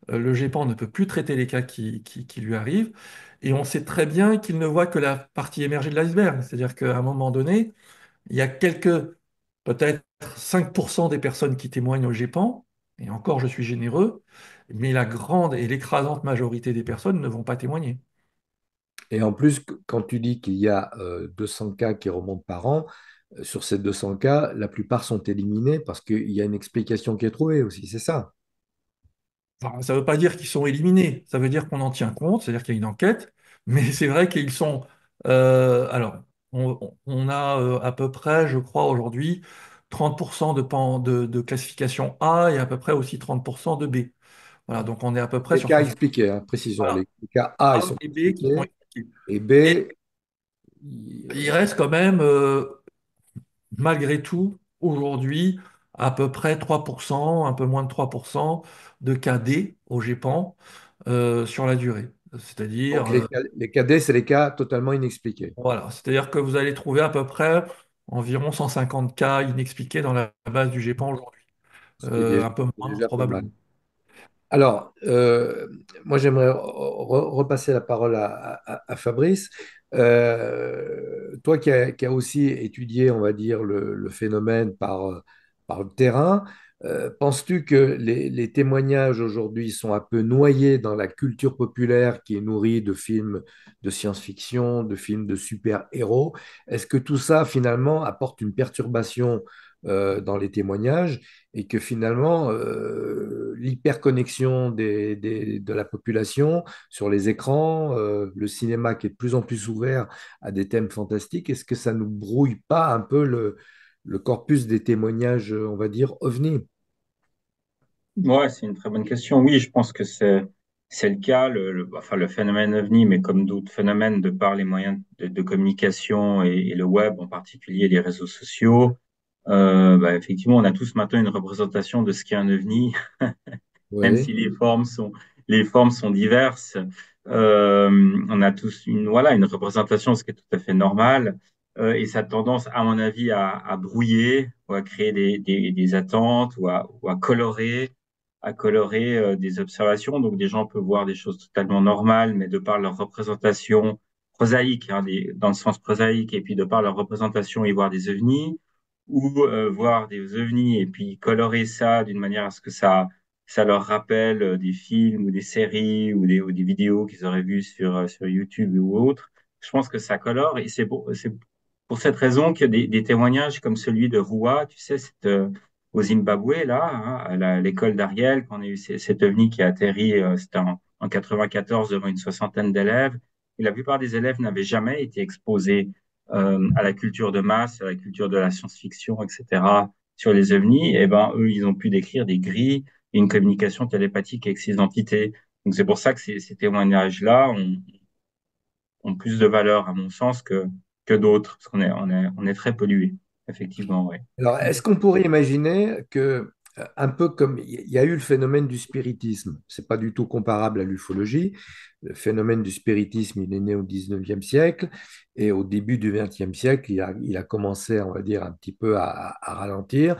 D: le GEPAN ne peut plus traiter les cas qui lui arrivent. Et on sait très bien qu'il ne voit que la partie émergée de l'iceberg. C'est-à-dire qu'à un moment donné, il y a peut-être 5% des personnes qui témoignent au GEPAN, et encore je suis généreux, mais la grande et l'écrasante majorité des personnes ne vont pas témoigner.
A: Et en plus, quand tu dis qu'il y a 200 cas qui remontent par an, sur ces 200 cas, la plupart sont éliminés parce qu'il y a une explication qui est trouvée aussi, c'est ça?
D: Enfin, ça ne veut pas dire qu'ils sont éliminés, ça veut dire qu'on en tient compte, c'est-à-dire qu'il y a une enquête, mais c'est vrai qu'ils sont... alors, on a à peu près, je crois, aujourd'hui, 30% de classification A et à peu près aussi 30% de B. Voilà, donc on est à peu près
A: Les
D: sur
A: cas
D: 60.
A: expliqués, hein, précisons.
D: Voilà,
A: Les cas A, ils
D: A
A: sont
D: et B qui sont
A: expliqués,
D: expliqués.
A: et B,
D: Et il reste quand même, malgré tout, aujourd'hui, à peu près 3%, un peu moins de 3% de cas D au GEPAN sur la durée. C'est-à-dire,
A: donc les cas D, c'est les cas totalement inexpliqués,
D: voilà, c'est-à-dire que vous allez trouver à peu près environ 150 cas inexpliqués dans la base du GEPAN aujourd'hui. Un peu
A: c'est
D: moins,
A: déjà pas mal.
D: probablement.
A: Alors, moi, j'aimerais repasser la parole à Fabrice. Toi qui as aussi étudié, on va dire, le phénomène par le terrain, penses-tu que les témoignages aujourd'hui sont un peu noyés dans la culture populaire qui est nourrie de films de science-fiction, de films de super-héros? Est-ce que tout ça, finalement, apporte une perturbation dans les témoignages? Et que finalement, l'hyperconnexion de la population sur les écrans, le cinéma qui est de plus en plus ouvert à des thèmes fantastiques, est-ce que ça nous brouille pas un peu le corpus des témoignages, on va dire, ovni?
C: Ouais, c'est une très bonne question. Oui, je pense que c'est le cas. Enfin, le phénomène OVNI, mais comme d'autres phénomènes, de par les moyens de communication et le web, en particulier les réseaux sociaux, bah, effectivement, on a tous maintenant une représentation de ce qu'est un OVNI, même
A: Oui.
C: si les formes sont diverses. Euh, on a tous une représentation, ce qui est tout à fait normal. Et ça a tendance, à mon avis, à brouiller ou à créer des attentes ou à colorer des observations. Donc, des gens peuvent voir des choses totalement normales, mais de par leur représentation prosaïque, hein, dans le sens prosaïque, et puis de par leur représentation, y voir des ovnis, ou voir des ovnis et puis colorer ça d'une manière à ce que ça leur rappelle des films ou des séries ou des vidéos qu'ils auraient vues sur YouTube ou autre. Je pense que ça colore et c'est pour cette raison que des témoignages comme celui de Roua, tu sais, au Zimbabwe, là, hein, l'école d'Ariel, quand on a eu cet ovni qui a atterri, c'était en 94 devant une soixantaine d'élèves. Et la plupart des élèves n'avaient jamais été exposés à la culture de masse, à la culture de la science-fiction, etc., sur les ovnis, et ben, eux, ils ont pu décrire des grilles et une communication télépathique avec ces entités. Donc, c'est pour ça que ces témoignages-là ont plus de valeur, à mon sens, que d'autres, parce on est très pollué, effectivement, oui.
A: Alors, est-ce qu'on pourrait imaginer que, un peu comme il y a eu le phénomène du spiritisme, c'est pas du tout comparable à l'ufologie. Le phénomène du spiritisme, il est né au 19e siècle et au début du 20e siècle, il a commencé, on va dire, un petit peu à ralentir.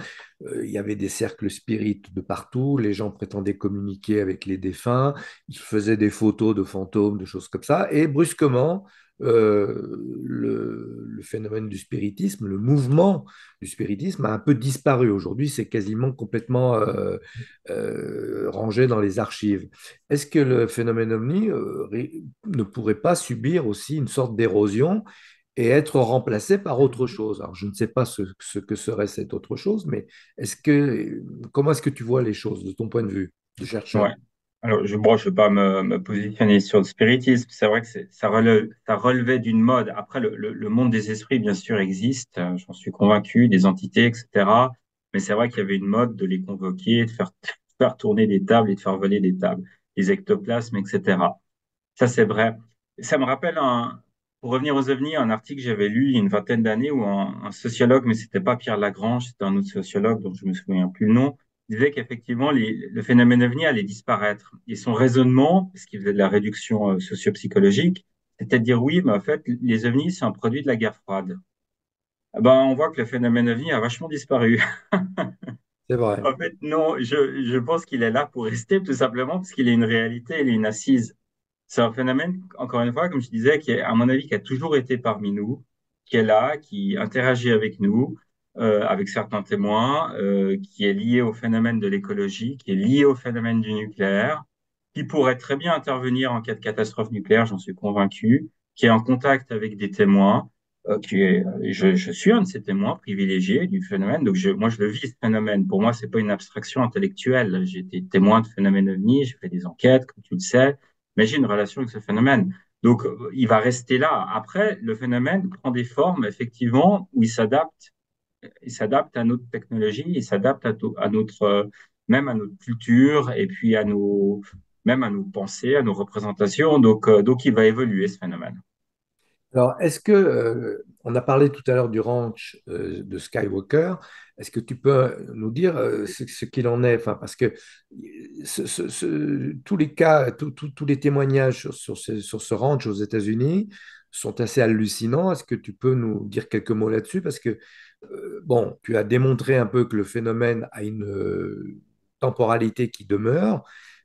A: Il y avait des cercles spirites de partout, les gens prétendaient communiquer avec les défunts, ils faisaient des photos de fantômes, de choses comme ça, et brusquement, le phénomène du spiritisme, le mouvement du spiritisme a un peu disparu. Aujourd'hui, c'est quasiment complètement rangé dans les archives. Est-ce que le phénomène ovni ne pourrait pas subir aussi une sorte d'érosion et être remplacé par autre chose? Alors, je ne sais pas ce que serait cette autre chose, mais comment est-ce que tu vois les choses de ton point de vue de chercheur?
C: Ouais. Alors, bon, je vais pas me positionner sur le spiritisme. C'est vrai que ça relevait d'une mode. Après, le monde des esprits, bien sûr, existe. J'en suis convaincu, des entités, etc. Mais c'est vrai qu'il y avait une mode de les convoquer, de faire tourner des tables et de faire voler des tables, des ectoplasmes, etc. Ça, c'est vrai. Ça me rappelle pour revenir aux ovnis, un article que j'avais lu il y a une vingtaine d'années où un sociologue, mais c'était pas Pierre Lagrange, c'était un autre sociologue dont je me souviens plus le nom, disait qu'effectivement, le phénomène ovni allait disparaître. Et son raisonnement, parce qu'il faisait de la réduction socio-psychologique, c'était de dire oui, mais en fait, les ovnis, c'est un produit de la guerre froide. Eh ben, on voit que le phénomène ovni a vachement disparu.
A: C'est vrai.
C: En fait, non, je pense qu'il est là pour rester tout simplement parce qu'il est une réalité, il est une assise. C'est un phénomène, encore une fois, comme je disais, qui est, à mon avis, qui a toujours été parmi nous, qui est là, qui interagit avec nous, avec certains témoins, qui est lié au phénomène de l'écologie, qui est lié au phénomène du nucléaire, qui pourrait très bien intervenir en cas de catastrophe nucléaire, j'en suis convaincu, qui est en contact avec des témoins, je suis un de ces témoins privilégiés du phénomène, donc moi je le vis ce phénomène. Pour moi, c'est pas une abstraction intellectuelle. J'ai été témoin de phénomènes ovnis, j'ai fait des enquêtes, comme tu le sais, mais j'ai une relation avec ce phénomène. Donc, il va rester là. Après, le phénomène prend des formes, effectivement, où il s'adapte à notre technologie, il s'adapte à notre, même à notre culture, et puis même à nos pensées, à nos représentations. Donc, il va évoluer, ce phénomène.
A: Alors, on a parlé tout à l'heure du ranch de Skywalker, est-ce que tu peux nous dire ce qu'il en est? Enfin, parce que tous les cas, tous les témoignages sur ce ranch aux États-Unis sont assez hallucinants. Est-ce que tu peux nous dire quelques mots là-dessus? Parce que, bon, tu as démontré un peu que le phénomène a une temporalité qui demeure.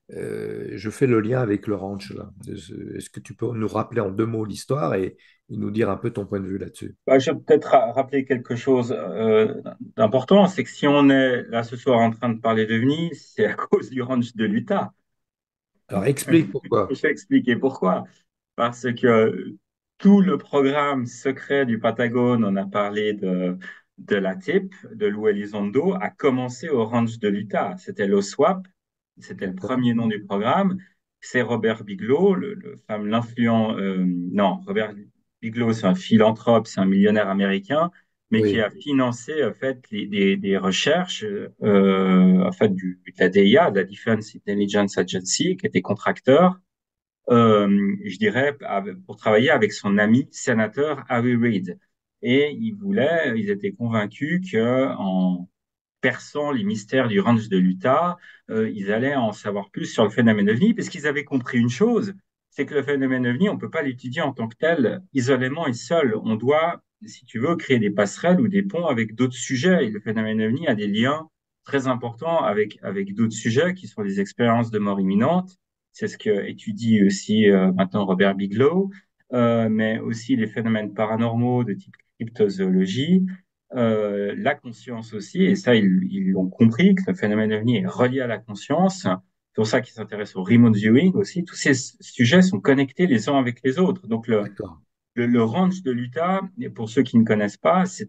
A: Je fais le lien avec le ranch là. Est-ce que tu peux nous rappeler en deux mots l'histoire et nous dire un peu ton point de vue là-dessus?
C: Bah, je vais peut-être rappeler quelque chose d'important, c'est que si on est là ce soir en train de parler de Venise, c'est à cause du ranch de l'Utah.
A: Alors explique
C: Je
A: pourquoi.
C: vais expliquer pourquoi. Parce que tout le programme secret du Patagone, on a parlé de la TIP, de Lou Elizondo, a commencé au ranch de l'Utah. C'était l'OSWAP, c'était le
A: D'accord?
C: premier nom du programme. C'est Robert Bigelow, l'influent, non, Robert Bigelow, c'est un philanthrope, c'est un millionnaire américain, mais qui
A: Oui,
C: a financé, en fait, des recherches, en fait, de la DIA, de la Defense Intelligence Agency, qui était contracteur je dirais, pour travailler avec son ami sénateur Harry Reid. Et ils étaient convaincus que en perçant les mystères du ranch de l'Utah, ils allaient en savoir plus sur le phénomène ovni, parce qu'ils avaient compris une chose, c'est que le phénomène ovni, on peut pas l'étudier en tant que tel, isolément et seul. On doit, si tu veux, créer des passerelles ou des ponts avec d'autres sujets. Et le phénomène ovni a des liens très importants avec d'autres sujets qui sont les expériences de mort imminente. C'est ce que étudie aussi maintenant Robert Bigelow, mais aussi les phénomènes paranormaux de type cryptozoologie, la conscience aussi, et ça, ils l'ont compris, que le phénomène ovni est relié à la conscience. C'est pour ça qu'ils s'intéressent au remote viewing aussi. Tous ces sujets sont connectés les uns avec les autres. Donc,
A: d'accord.
C: le ranch de l'Utah, et pour ceux qui ne connaissent pas, c'est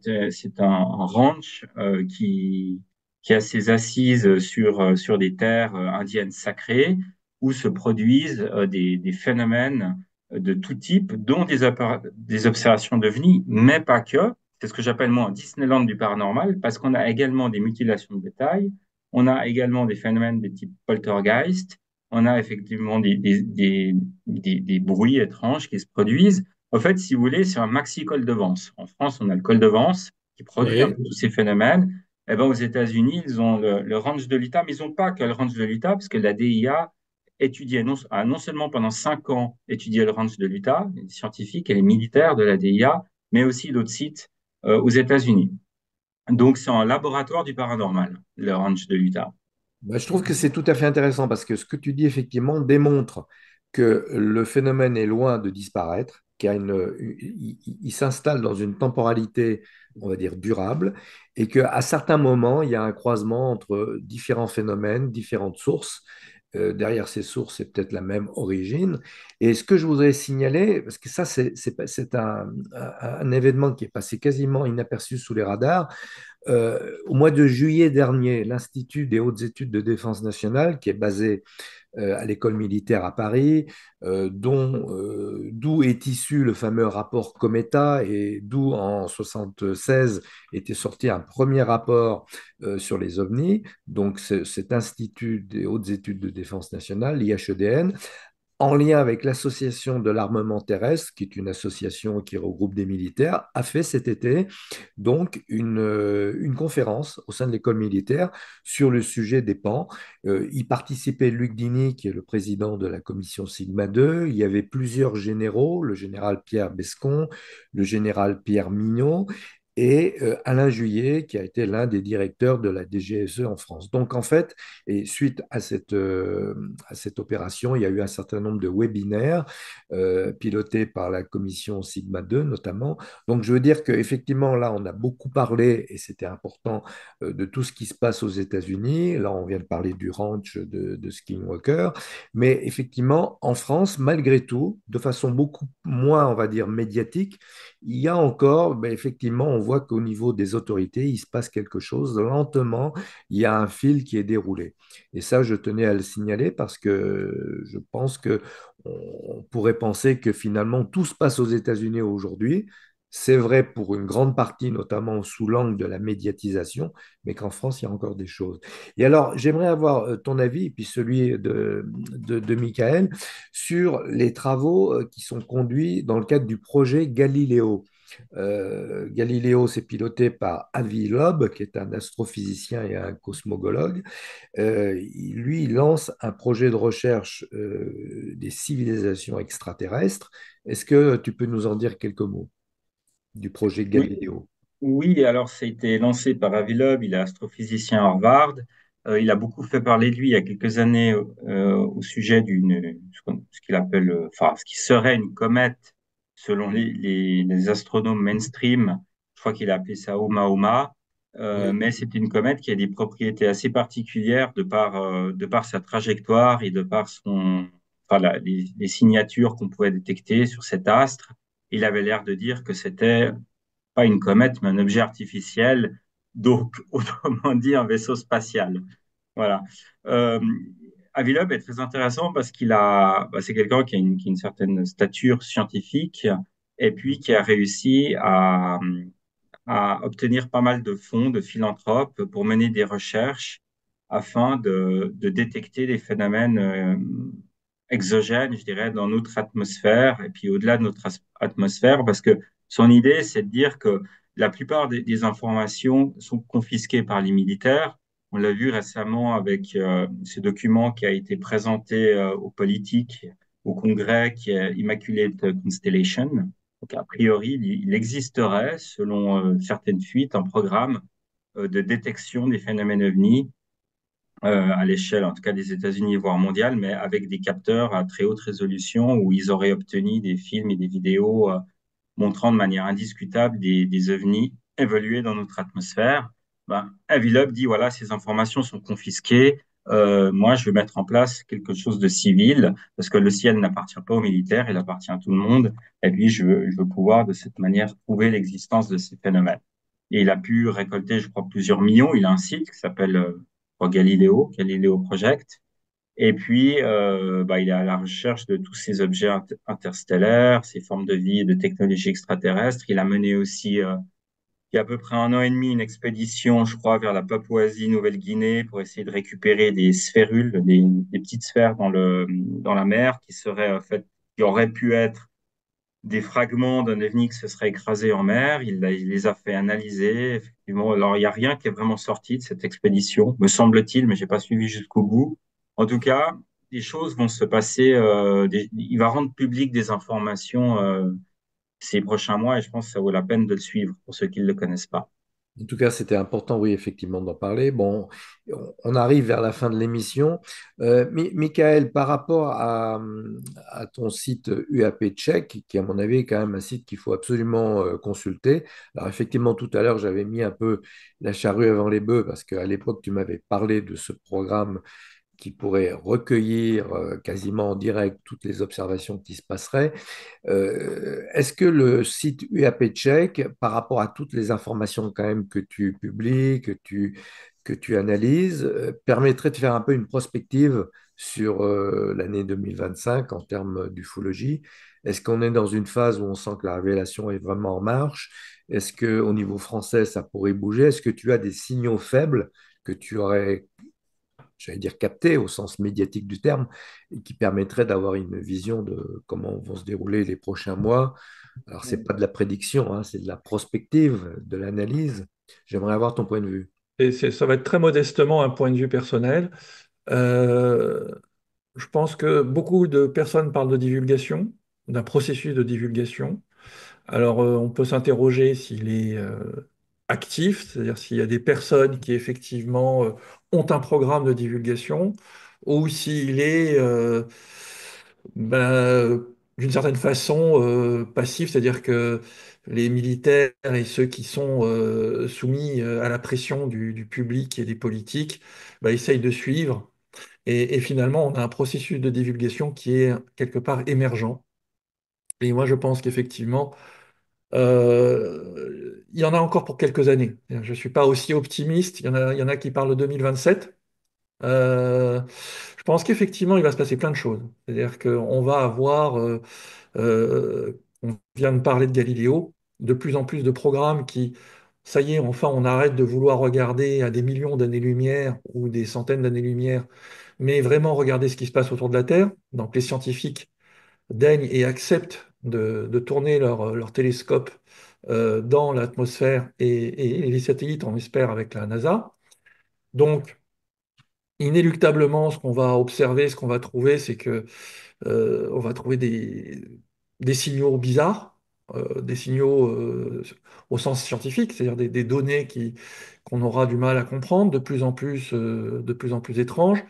C: un ranch qui a ses assises sur des terres indiennes sacrées où se produisent des phénomènes de tout type, dont des observations d'OVNI, mais pas que. C'est ce que j'appelle moi un Disneyland du paranormal, parce qu'on a également des mutilations de bétail, on a également des phénomènes de type poltergeist, on a effectivement des bruits étranges qui se produisent. En fait, si vous voulez, c'est un maxi col de Vence. En France, on a le col de Vence qui produit un
A: Oui.
C: peu tous ces phénomènes. Eh ben, aux États-Unis, ils ont le range de l'Utah, mais ils n'ont pas que le range de l'Utah, parce que la DIA a non seulement pendant 5 ans étudié le ranch de l'Utah, les scientifiques et les militaires de la DIA, mais aussi d'autres sites aux États-Unis. Donc, c'est un laboratoire du paranormal, le ranch de l'Utah.
A: Bah, je trouve que c'est tout à fait intéressant parce que ce que tu dis effectivement démontre que le phénomène est loin de disparaître, il s'installe dans une temporalité, on va dire, durable, et qu'à certains moments, il y a un croisement entre différents phénomènes, différentes sources. Derrière ces sources, c'est peut-être la même origine. Et ce que je voudrais signaler, parce que ça, c'est un événement qui est passé quasiment inaperçu sous les radars, au mois de juillet dernier, l'Institut des hautes études de défense nationale, qui est basé à l'école militaire à Paris, d'où est issu le fameux rapport Cometa et d'où en 1976 était sorti un premier rapport sur les ovnis. Donc cet Institut des hautes études de défense nationale, l'IHEDN, en lien avec l'Association de l'armement terrestre, qui est une association qui regroupe des militaires, a fait cet été donc une conférence au sein de l'école militaire sur le sujet des PAN. Y participait Luc Dini, qui est le président de la commission Sigma 2. Il y avait plusieurs généraux, le général Pierre Bescon, le général Pierre Mignot et Alain Juillet, qui a été l'un des directeurs de la DGSE en France. Donc, en fait, et suite à cette opération, il y a eu un certain nombre de webinaires pilotés par la commission Sigma 2 notamment. Donc, je veux dire qu'effectivement, là, on a beaucoup parlé, et c'était important, de tout ce qui se passe aux États-Unis. Là, on vient de parler du ranch de Skinwalker. Mais effectivement, en France, malgré tout, de façon beaucoup moins, on va dire, médiatique, il y a encore, ben, effectivement, on voit qu'au niveau des autorités, il se passe quelque chose lentement. Il y a un fil qui est déroulé. Et ça, je tenais à le signaler parce que je pense que on pourrait penser que finalement tout se passe aux États-Unis aujourd'hui. C'est vrai pour une grande partie, notamment sous l'angle de la médiatisation, mais qu'en France, il y a encore des choses. Et alors, j'aimerais avoir ton avis, et puis celui de Michael, sur les travaux qui sont conduits dans le cadre du projet Galileo. Galileo, c'est piloté par Avi Loeb, qui est un astrophysicien et un cosmologue. Lui, il lance un projet de recherche des civilisations extraterrestres. Est-ce que tu peux nous en dire quelques mots du projet
C: Oui,
A: Galileo?
C: oui, alors ça a été lancé par Avi Loeb, il est astrophysicien à Harvard. Il a beaucoup fait parler de lui il y a quelques années au sujet ce qu'il appelle, enfin, ce qui serait une comète selon les astronomes mainstream. Je crois qu'il a appelé ça Oumuamua.
A: Oui.
C: Mais c'est une comète qui a des propriétés assez particulières de par sa trajectoire et de par enfin, les signatures qu'on pouvait détecter sur cet astre. Il avait l'air de dire que c'était pas une comète, mais un objet artificiel, donc autrement dit un vaisseau spatial. Voilà. Euh, Avilov est très intéressant parce c'est quelqu'un qui a une certaine stature scientifique et puis qui a réussi à obtenir pas mal de fonds de philanthropes pour mener des recherches afin de détecter des phénomènes exogènes, je dirais, dans notre atmosphère et puis au-delà de notre atmosphère, parce que son idée, c'est de dire que la plupart des informations sont confisquées par les militaires. On l'a vu récemment avec ce document qui a été présenté aux politiques, au Congrès, qui est Immaculate Constellation. Donc, a priori, il existerait, selon certaines fuites, un programme de détection des phénomènes ovnis à l'échelle, en tout cas des États-Unis, voire mondiale, mais avec des capteurs à très haute résolution où ils auraient obtenu des films et des vidéos montrant de manière indiscutable des ovnis évoluer dans notre atmosphère. Ben, Avilov dit, voilà, ces informations sont confisquées. Moi, je vais mettre en place quelque chose de civil, parce que le ciel n'appartient pas aux militaires, il appartient à tout le monde. Et puis, je veux pouvoir, de cette manière, prouver l'existence de ces phénomènes. Et il a pu récolter, je crois, plusieurs millions. Il a un site qui s'appelle Galileo, Galileo Project. Et puis, il est à la recherche de tous ces objets interstellaires, ces formes de vie et de technologies extraterrestres. Il a mené aussi, il y a à peu près un an et demi, une expédition, je crois, vers la Papouasie-Nouvelle-Guinée pour essayer de récupérer des sphérules, des petites sphères dans la mer qui seraient, en fait, qui auraient pu être des fragments d'un ovni qui se serait écrasé en mer. Il les a fait analyser, effectivement. Alors, il n'y a rien qui est vraiment sorti de cette expédition, me semble-t-il, mais j'ai pas suivi jusqu'au bout. En tout cas, des choses vont se passer. Il va rendre public des informations ces prochains mois et je pense que ça vaut la peine de le suivre pour ceux qui ne le connaissent pas.
A: En tout cas, c'était important, oui, effectivement, d'en parler. Bon, on arrive vers la fin de l'émission. Michael, par rapport à ton site UAP Tchèque, qui, à mon avis, est quand même un site qu'il faut absolument consulter. Alors, effectivement, tout à l'heure, j'avais mis un peu la charrue avant les bœufs, parce qu'à l'époque, tu m'avais parlé de ce programme qui pourrait recueillir quasiment en direct toutes les observations qui se passeraient. Est-ce que le site UAP Check, par rapport à toutes les informations quand même que tu publies, que tu analyses, permettrait de faire un peu une prospective sur l'année 2025 en termes d'ufologie? Est-ce qu'on est dans une phase où on sent que la révélation est vraiment en marche? Est-ce qu'au niveau français, ça pourrait bouger? Est-ce que tu as des signaux faibles que tu aurais, j'allais dire, capté au sens médiatique du terme, et qui permettrait d'avoir une vision de comment vont se dérouler les prochains mois? Alors, c'est pas de la prédiction, hein, c'est de la prospective, de l'analyse. J'aimerais avoir ton point de vue.
D: Et ça va être très modestement un point de vue personnel. Euh, je pense que beaucoup de personnes parlent de divulgation, d'un processus de divulgation. Alors, on peut s'interroger s'il est actif, c'est-à-dire s'il y a des personnes qui effectivement ont un programme de divulgation, ou s'il est d'une certaine façon passif, c'est-à-dire que les militaires et ceux qui sont soumis à la pression du public et des politiques essayent de suivre. Et finalement, on a un processus de divulgation qui est quelque part émergent. Et moi, je pense qu'effectivement, il y en a encore pour quelques années. Je ne suis pas aussi optimiste. Il y en a qui parlent de 2027. Euh, je pense qu'effectivement, il va se passer plein de choses. C'est-à-dire qu'on va avoir, on vient de parler de Galiléo, de plus en plus de programmes qui, ça y est, enfin, on arrête de vouloir regarder à des millions d'années-lumière ou des centaines d'années-lumière, mais vraiment regarder ce qui se passe autour de la Terre. Donc les scientifiques daignent et acceptent de tourner leur télescope dans l'atmosphère et les satellites, on espère, avec la NASA. Donc, inéluctablement, ce qu'on va observer, ce qu'on va trouver, c'est que on va trouver des signaux bizarres, des signaux au sens scientifique, c'est-à-dire des données qu'on aura du mal à comprendre, de plus en plus étranges.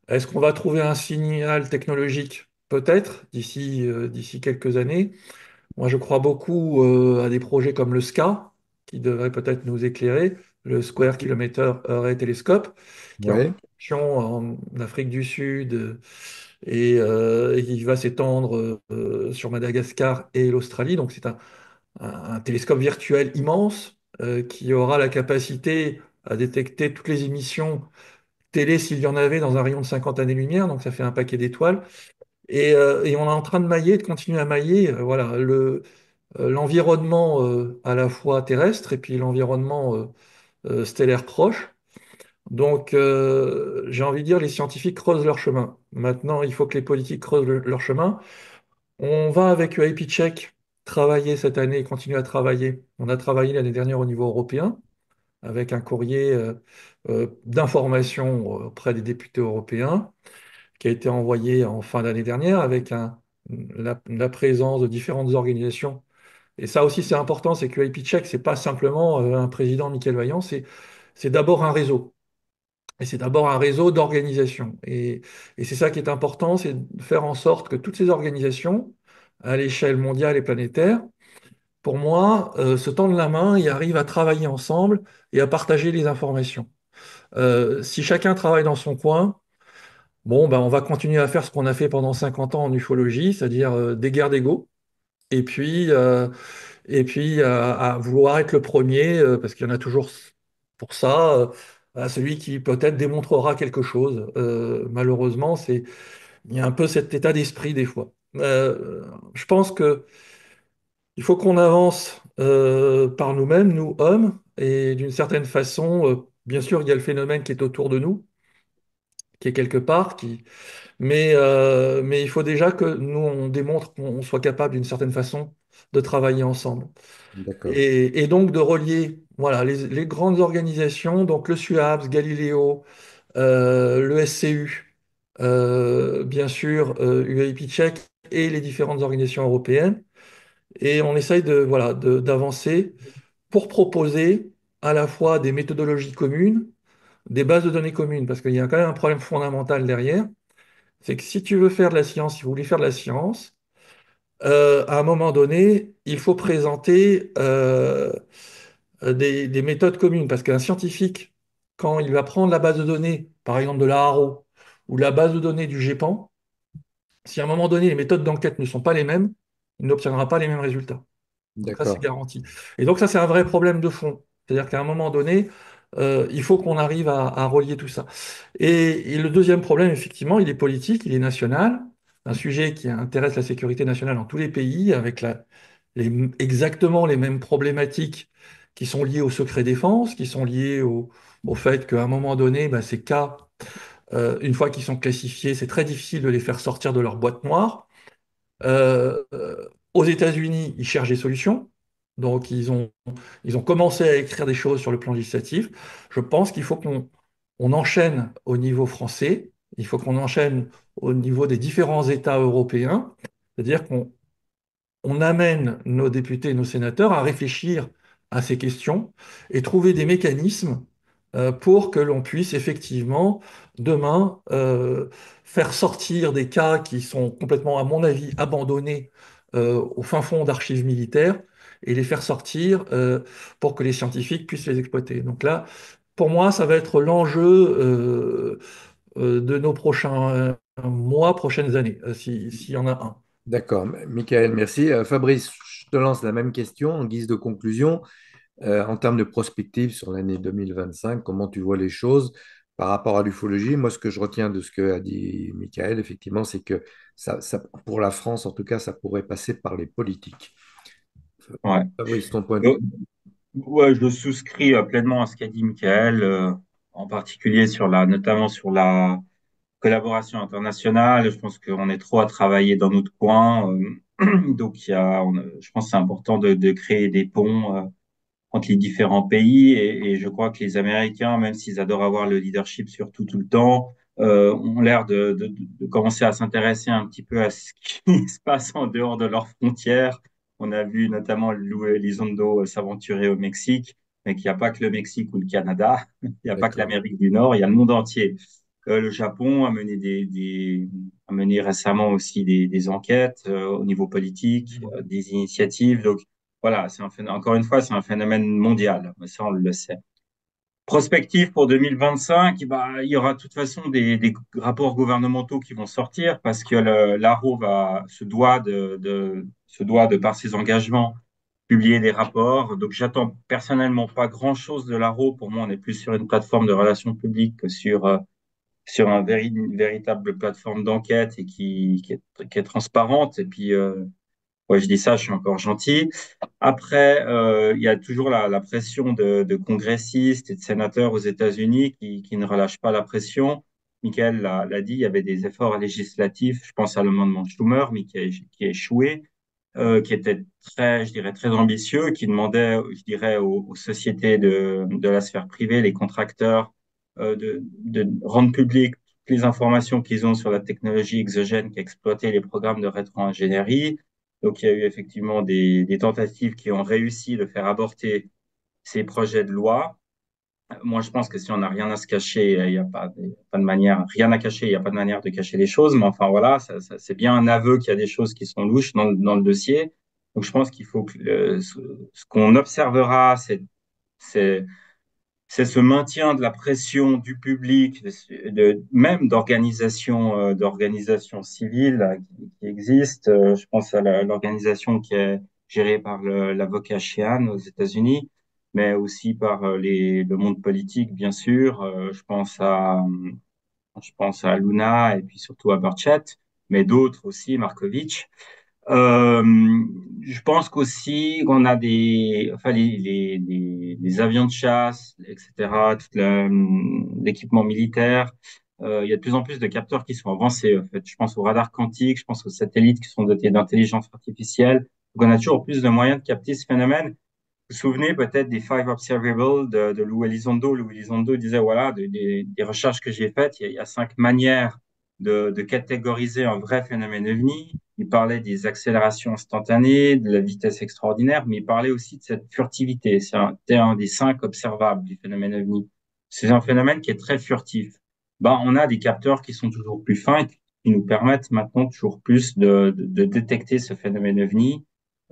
D: Est-ce qu'on va trouver un signal technologique? Peut-être, d'ici quelques années. Moi, je crois beaucoup à des projets comme le SCA, qui devrait peut-être nous éclairer, le Square Kilometer Array Telescope, qui est en
A: Oui,
D: construction en Afrique du Sud et qui va s'étendre sur Madagascar et l'Australie. Donc, c'est un télescope virtuel immense qui aura la capacité à détecter toutes les émissions télé s'il y en avait dans un rayon de 50 années-lumière. Donc, ça fait un paquet d'étoiles. Et on est en train de mailler, de continuer à mailler, voilà, l'environnement à la fois terrestre et puis l'environnement stellaire proche. Donc, j'ai envie de dire, les scientifiques creusent leur chemin. Maintenant, il faut que les politiques creusent leur chemin. On va avec IP Check travailler cette année, continuer à travailler. On a travaillé l'année dernière au niveau européen avec un courrier d'information auprès des députés européens qui a été envoyé en fin d'année dernière avec la présence de différentes organisations. Et ça aussi, c'est important, c'est que IP Check, c'est pas simplement un président, Michael Vaillant, c'est d'abord un réseau. Et c'est d'abord un réseau d'organisations. Et c'est ça qui est important, c'est de faire en sorte que toutes ces organisations, à l'échelle mondiale et planétaire, pour moi, se tendent la main et arrivent à travailler ensemble et à partager les informations. Si chacun travaille dans son coin, bon, ben, on va continuer à faire ce qu'on a fait pendant 50 ans en ufologie, c'est-à-dire des guerres d'ego, et puis, euh, et puis à vouloir être le premier, parce qu'il y en a toujours pour ça. à celui qui peut-être démontrera quelque chose. Malheureusement, il y a un peu cet état d'esprit des fois. Je pense que il faut qu'on avance par nous-mêmes, nous hommes, et d'une certaine façon, bien sûr, il y a le phénomène qui est autour de nous, qui est quelque part, mais il faut déjà que nous, on démontre qu'on soit capable d'une certaine façon de travailler ensemble.
A: D'accord,
D: Et donc de relier voilà, les grandes organisations, donc le SUABS, Galileo, le SCU, bien sûr, UAIP Tchèque et les différentes organisations européennes. Et on essaye voilà, d'avancer pour proposer à la fois des méthodologies communes, des bases de données communes, parce qu'il y a quand même un problème fondamental derrière, c'est que si tu veux faire de la science, si vous voulez faire de la science, à un moment donné, il faut présenter des méthodes communes, parce qu'un scientifique, quand il va prendre la base de données, par exemple de la Haro, ou la base de données du GEPAN, si à un moment donné les méthodes d'enquête ne sont pas les mêmes, il n'obtiendra pas les mêmes résultats. Donc ça, c'est
A: d'accord,
D: garanti. Et donc ça, c'est un vrai problème de fond. C'est-à-dire qu'à un moment donné, il faut qu'on arrive à relier tout ça. Et le deuxième problème, effectivement, il est politique, il est national. Un sujet qui intéresse la sécurité nationale dans tous les pays, avec exactement les mêmes problématiques qui sont liées au secret défense, qui sont liées au fait qu'à un moment donné, bah, ces cas, une fois qu'ils sont classifiés, c'est très difficile de les faire sortir de leur boîte noire. Aux États-Unis, ils cherchent des solutions. Donc, ils ont commencé à écrire des choses sur le plan législatif. Je pense qu'il faut qu'on enchaîne au niveau français. Il faut qu'on enchaîne au niveau des différents États européens. C'est-à-dire qu'on amène nos députés et nos sénateurs à réfléchir à ces questions et trouver des mécanismes pour que l'on puisse effectivement demain faire sortir des cas qui sont complètement, à mon avis, abandonnés au fin fond d'archives militaires et les faire sortir pour que les scientifiques puissent les exploiter. Donc là, pour moi, ça va être l'enjeu de nos prochains mois, prochaines années, s'il y en a un.
A: d'accord. Michael, merci. Fabrice, je te lance la même question en guise de conclusion. En termes de prospective sur l'année 2025, comment tu vois les choses par rapport à l'ufologie? Moi, ce que je retiens de ce que a dit Michael, effectivement, c'est que pour la France, en tout cas, ça pourrait passer par les politiques.
C: Ouais.
A: Fabrice, ton point de vue?
C: Euh, Ouais, je souscris pleinement à ce qu'a dit Michael, en particulier notamment sur la collaboration internationale. Je pense qu'on est trop à travailler dans notre coin. Donc, je pense que c'est important de créer des ponts entre les différents pays. Et je crois que les Américains, même s'ils adorent avoir le leadership sur tout le temps, ont l'air de commencer à s'intéresser un petit peu à ce qui se passe en dehors de leurs frontières. On a vu notamment Lou Elizondo s'aventurer au Mexique, mais qu'il n'y a pas que le Mexique ou le Canada, il n'y a pas que
A: D'accord,
C: l'Amérique du Nord, il y a le monde entier. Le Japon a mené a mené récemment aussi des enquêtes au niveau politique, des initiatives. Donc voilà, encore une fois, c'est un phénomène mondial, mais ça on le sait. Prospective pour 2025, bah, il y aura de toute façon des rapports gouvernementaux qui vont sortir parce que l'ARO se doit de par ses engagements publier des rapports. Donc j'attends personnellement pas grand-chose de l'ARO. Pour moi, on est plus sur une plateforme de relations publiques que sur une véritable plateforme d'enquête et qui est transparente. Et puis, ouais, je dis ça, je suis encore gentil. Après, il y a toujours la pression de congressistes et de sénateurs aux États-Unis qui ne relâchent pas la pression. Michael l'a dit, il y avait des efforts législatifs, je pense à l'amendement Schumer, mais qui a échoué, qui était très, je dirais, très ambitieux, qui demandait, je dirais, aux sociétés de la sphère privée, les contracteurs, de rendre publiques toutes les informations qu'ils ont sur la technologie exogène qui exploitait les programmes de rétro-ingénierie. Donc, il y a eu effectivement des tentatives qui ont réussi de faire avorter ces projets de loi. Moi, je pense que si on n'a rien à se cacher, il n'y a pas de manière, rien à cacher, il n'y a pas de manière de cacher les choses. Mais enfin, voilà, c'est bien un aveu qu'il y a des choses qui sont louches dans le dossier. Donc, je pense qu'il faut que ce qu'on observera, c'est, c'est ce maintien de la pression du public, même d'organisations civiles qui existent. Je pense à l'organisation qui est gérée par l'avocat Sheehan aux États-Unis, mais aussi par le monde politique, bien sûr. Je pense à Luna et puis surtout à Burchett, mais d'autres aussi, Markovitch. Euh, je pense qu'aussi on a enfin les avions de chasse, etc., l'équipement militaire. Il y a de plus en plus de capteurs qui sont avancés. En fait, je pense aux radars quantiques, je pense aux satellites qui sont dotés d'intelligence artificielle. Donc, on a toujours plus de moyens de capter ce phénomène. Vous vous souvenez peut-être des Five Observables de Lou Elizondo. Lou Elizondo disait, voilà, des recherches que j'ai faites, il y a 5 manières de catégoriser un vrai phénomène ovni. Il parlait des accélérations instantanées, de la vitesse extraordinaire, mais il parlait aussi de cette furtivité. C'était un des 5 observables du phénomène ovni. C'est un phénomène qui est très furtif. Ben, on a des capteurs qui sont toujours plus fins et qui nous permettent maintenant toujours plus de détecter ce phénomène ovni.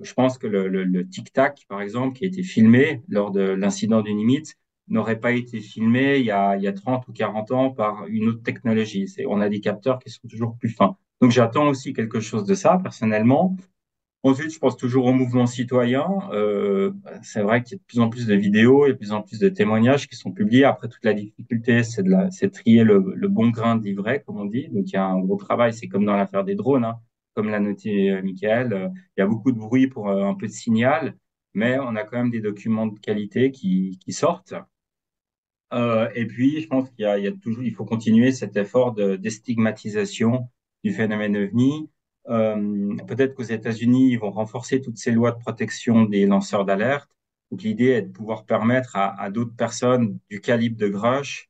C: Je pense que le tic-tac, par exemple, qui a été filmé lors de l'incident du Nimitz, n'aurait pas été filmé il y a 30 ou 40 ans par une autre technologie. On a des capteurs qui sont toujours plus fins. Donc j'attends aussi quelque chose de ça, personnellement. Ensuite, je pense toujours au mouvement citoyen. C'est vrai qu'il y a de plus en plus de vidéos, il y a de plus en plus de témoignages qui sont publiés. Après, toute la difficulté, c'est de trier le bon grain d'ivraie, comme on dit. Donc, il y a un gros travail. C'est comme dans l'affaire des drones, hein, comme l'a noté Michael. Il y a beaucoup de bruit pour un peu de signal, mais on a quand même des documents de qualité qui sortent. Et puis, je pense il y a toujours, il faut continuer cet effort de déstigmatisation du phénomène OVNI. Peut-être qu'aux États-Unis, ils vont renforcer toutes ces lois de protection des lanceurs d'alerte. Donc, l'idée est de pouvoir permettre à d'autres personnes du calibre de Grush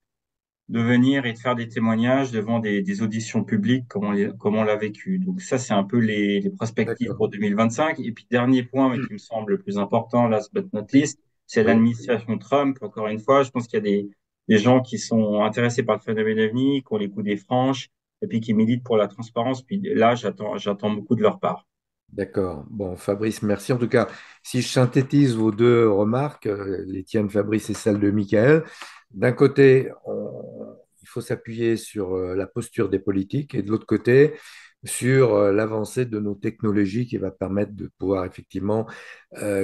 C: de venir et de faire des témoignages devant des auditions publiques comme on l'a vécu. Donc, ça, c'est un peu les perspectives
A: D'accord.
C: pour 2025. Et puis, dernier point, mais qui me semble le plus important, last but not
A: Oui,
C: least, c'est
A: oui.
C: l'administration Trump. Encore une fois, je pense qu'il y a des gens qui sont intéressés par le phénomène OVNI, qui ont les coups des franches, et puis qui militent pour la transparence. Puis là, j'attends beaucoup de leur part.
A: D'accord. Bon, Fabrice, merci. En tout cas, si je synthétise vos deux remarques, les tiennes, Fabrice, et celles de Michael, d'un côté, il faut s'appuyer sur la posture des politiques et de l'autre côté, sur l'avancée de nos technologies qui va permettre de pouvoir effectivement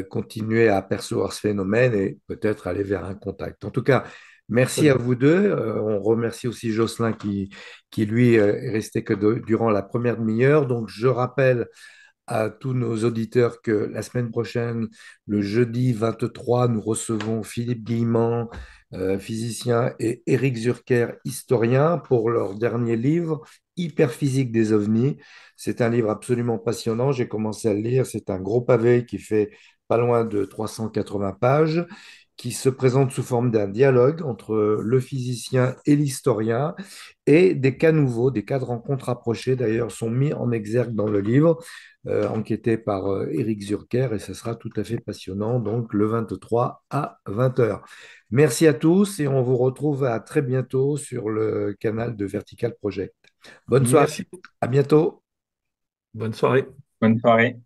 A: continuer à apercevoir ce phénomène et peut-être aller vers un contact. En tout cas,
D: Très
A: merci à
D: bien.
A: vous deux. On remercie aussi Jocelyn qui lui, est resté que durant la première demi-heure. Donc, je rappelle à tous nos auditeurs que la semaine prochaine, le jeudi 23, nous recevons Philippe Guillemant, physicien, et Éric Zurker, historien, pour leur dernier livre, Hyperphysique des ovnis. C'est un livre absolument passionnant. J'ai commencé à le lire. C'est un gros pavé qui fait pas loin de 380 pages, qui se présente sous forme d'un dialogue entre le physicien et l'historien, et des cas nouveaux, des cas de rencontres approchées d'ailleurs sont mis en exergue dans le livre, enquêté par Éric Zurker, et ce sera tout à fait passionnant, donc le 23 à 20 heures. Merci à tous et on vous retrouve à très bientôt sur le canal de Vertical Project. Bonne soirée,
D: Merci.
A: à bientôt.
D: Bonne soirée.
C: Bonne soirée.